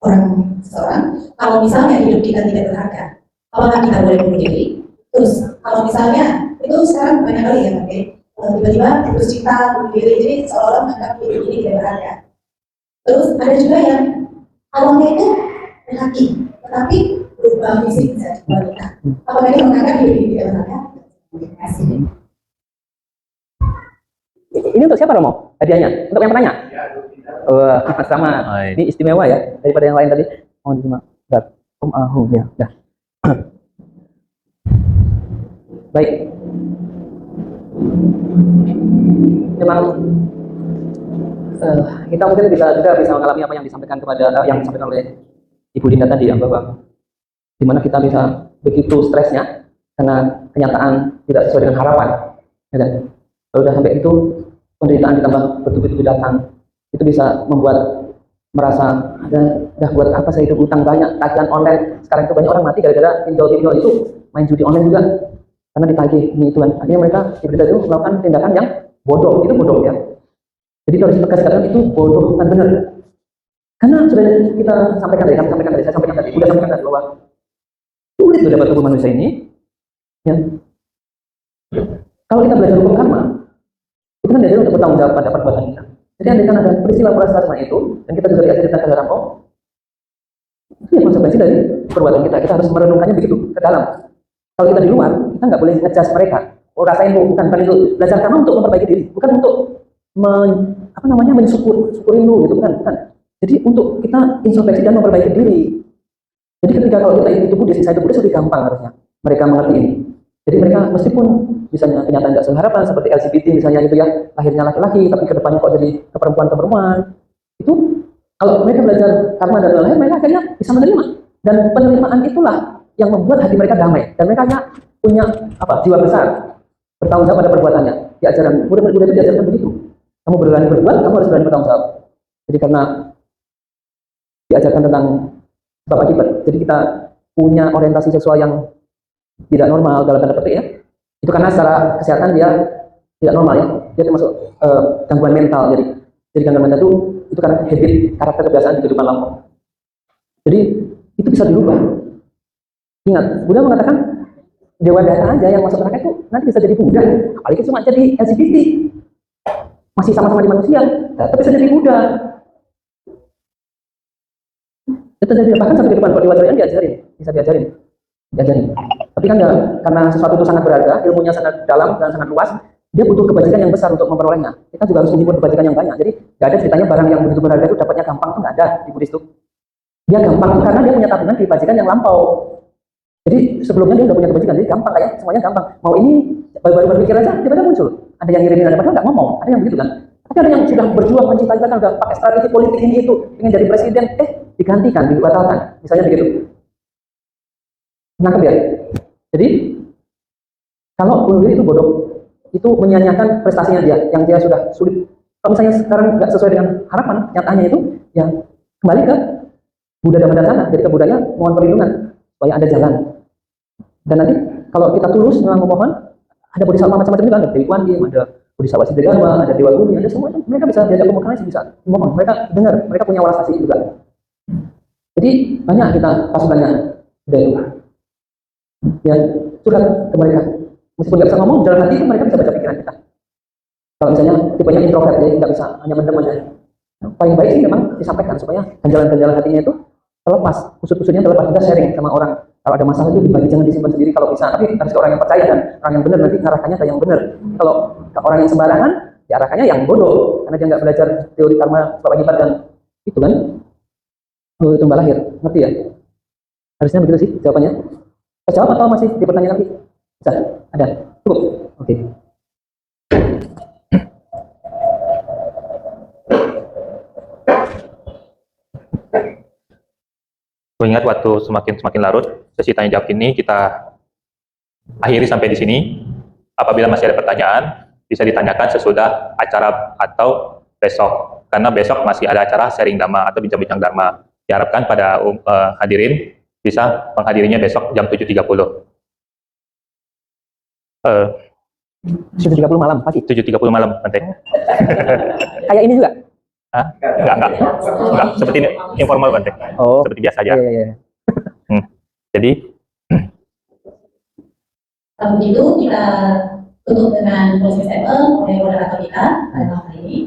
orang seorang. Kalau misalnya hidup kita tidak berharga, apakah kita boleh bunuh diri? Terus, kalau misalnya itu sekarang banyak kali ya Bante, tiba-tiba putus cinta, bunuh diri, jadi seolah-olah menganggap hidup ini tidak berharga. Terus ada juga yang awalnya itu laki, tetapi berubah fisik menjadi wanita. Apakah dia menganggap hidup ini tidak berharga? Terima kasih. Ini untuk siapa Romo? Hadiahnya? Untuk yang penanya? Sama. Ini istimewa ya daripada yang lain tadi. Oh, terima. Om Ahung ya. Dah. Baik. Memang kita mungkin bisa mengalami apa yang disampaikan yang disampaikan oleh Ibu Dinda tadi, ya, bahwa dimana kita bisa begitu stresnya karena kenyataan tidak sesuai dengan harapan, ya kan? Kalau udah sampai itu penderitaan ditambah betul-betul datang, itu bisa membuat merasa udah buat apa saya hidup, utang banyak, tagihan online. Sekarang itu banyak orang mati gara-gara pinjol itu, main judi online juga karena ditagih ini itu kan. Akhirnya mereka di berita itu melakukan tindakan yang bodoh, itu bodoh ya. Jadi kalau ditegaskan itu bodoh bukan benar. Karena sudah kita sampaikan tadi, saya sampaikan tadi bahwa sulit loh dapat tubuh manusia ini. Ya. Kalau kita belajar hukum karma, itu kan diajarin untuk bertanggung jawab pada perbuatan kita. Jadi andaikan ada peristiwa perasaan itu, dan kita juga diajarin tentang rampok, itu ya konsekuensi dari perbuatan kita. Kita harus merenungkannya begitu ke dalam. Kalau kita di luar, kita nggak boleh ngejudge mereka. Oh, rasain bukan itu belajar karma untuk memperbaiki diri, bukan untuk mensyukuri lu gitu, bukan. Jadi untuk kita introspeksi dan memperbaiki diri. Jadi ketika kalau kita itu Buddhis, saya itu Buddhis lebih gampang harusnya mereka mengerti ini. Jadi mereka meskipun misalnya kenyataan tidak sesuai harapan seperti LGBT misalnya gitu ya, lahirnya laki-laki tapi kedepannya kok jadi keperempuan, itu kalau mereka belajar karma dan lain-lain, mereka akhirnya bisa menerima, dan penerimaan itulah yang membuat hati mereka damai dan mereka punya jiwa besar bertanggung jawab pada perbuatannya. Di ajaran Buddha itu diajarkan begitu, kamu berani berbuat, kamu harus berani bertanggung jawab. Jadi karena diajarkan tentang sebab akibat, jadi kita punya orientasi seksual yang tidak normal dalam tanda petik ya, itu karena secara kesehatan dia tidak normal ya, dia termasuk gangguan mental. Jadi gangguan mental itu karena habit, karakter, kebiasaan kehidupan lampau. Jadi itu bisa dirubah. Ingat, Buddha mengatakan dewa data aja yang masuk neraka itu nanti bisa jadi Buddha, apalagi cuma jadi LGBT, masih sama-sama di manusia, tapi bisa jadi Buddha. Itu jadi bahkan satu kehidupan kalau diwajibkan bisa diajarin. Tapi kan karena sesuatu itu sangat berharga, ilmunya sangat dalam dan sangat luas, dia butuh kebajikan yang besar untuk memperolehnya. Kita juga harus menghibur kebajikan yang banyak. Jadi nggak ada ceritanya barang yang begitu berharga itu dapatnya gampang, itu nggak ada di Buddhis itu. Dia gampang karena dia punya tabungan kebajikan yang lampau. Jadi sebelumnya dia udah punya kebajikan, jadi gampang kayak semuanya gampang. Mau ini baru berpikir aja tiba-tiba muncul. Ada yang ngirimin, ada padahal nggak ngomong, ada yang begitu kan. Tapi ada yang sudah berjuang mencintai kan, udah pakai strategi politik ini itu, ingin jadi presiden, digantikan, dibatalkan, misalnya begitu. Nangkep ya? Jadi kalau bunuh diri itu bodoh, itu menyia-nyiakan prestasinya dia, yang dia sudah sulit. Kalau misalnya sekarang nggak sesuai dengan harapan, nyatanya itu, ya kembali ke Buddha Dhamma-Darsana. Jadi ke budaya mohon perlindungan supaya ada jalan. Dan nanti kalau kita tulus memang memohon, ada bodhisattva macam-macam juga, ada Dewi Kuan Yin, ada bodhisattva Siddhartha, ada Dewa Gumi, ada semua itu. Mereka bisa diajak pemakanan, bisa memohon. Mereka dengar, mereka punya walas asih juga. Jadi banyak kita pasukannya dari itu. Ya, curhat ke mereka. Meskipun nggak bisa ngomong, dalam hati itu mereka bisa baca pikiran kita. Kalau misalnya tipenya introvert, jadi nggak bisa hanya mendem aja. Paling baik sih memang disampaikan supaya ganjalan-ganjalan hatinya itu terlepas, kusut-kusutnya terlepas, kita sharing sama orang. Kalau ada masalah itu dibagi, jangan disimpan sendiri kalau bisa. Tapi harus ke orang yang percaya dan orang yang benar, nanti ngarahkannya ke yang benar. Kalau ke orang yang sembarangan, diarahkannya yang bodoh karena dia nggak belajar teori karma, sebab akibat dan itu kan. Itu nggak lahir, ngerti ya? Harusnya begitu sih jawabannya. Jawab atau masih di pertanyaan lagi? Bisa? Ada? Cukup? Oke. mengingat waktu semakin larut, sesi tanya jawab ini kita akhiri sampai di sini. Apabila masih ada pertanyaan, bisa ditanyakan sesudah acara atau besok. Karena besok masih ada acara sharing dharma atau bincang-bincang dharma. Diharapkan pada hadirin bisa menghadirinya besok jam 7.30. 7.30 malam pagi. 7.30 malam, Bante. Kayak ini juga. Hah? Enggak. Seperti ini, informal, Bante. Oh. Seperti biasa aja. Iya. Jadi, Kalau begitu kita tutup dengan closing statement oleh moderator kita pada malam hari ini.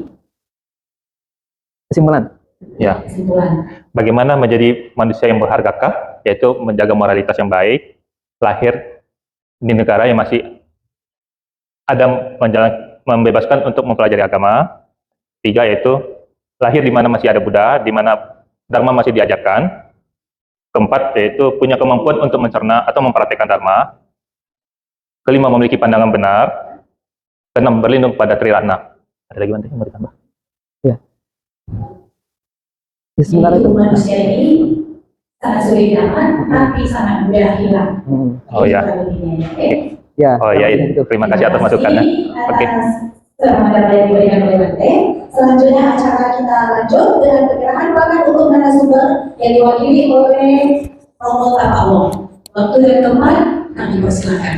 Kesimpulan. ya, Kesimpulan. bagaimana menjadi manusia yang berhargakah? Yaitu menjaga moralitas yang baik, lahir di negara yang masih ada membebaskan untuk mempelajari agama. 3, yaitu lahir di mana masih ada Buddha, di mana Dharma masih diajarkan. 4, yaitu punya kemampuan untuk mencerna atau mempraktekkan Dharma. 5, memiliki pandangan benar. 6, berlindung pada Triratna. Ada lagi Bante yang mau ditambah? Ya. Sementara itu. Manusia ini sangat sulit didapat, tapi sangat mudah hilang. Oh ya. Ya. Oh ya, itu. terima kasih atas masukannya. Oke. Selamat yang diberikan oleh Bante. Selanjutnya acara kita lanjut dengan penyerahan bakat untuk narasumber yang diwakili oleh Romo Tapawong. Waktu dan tempat kami persilakan.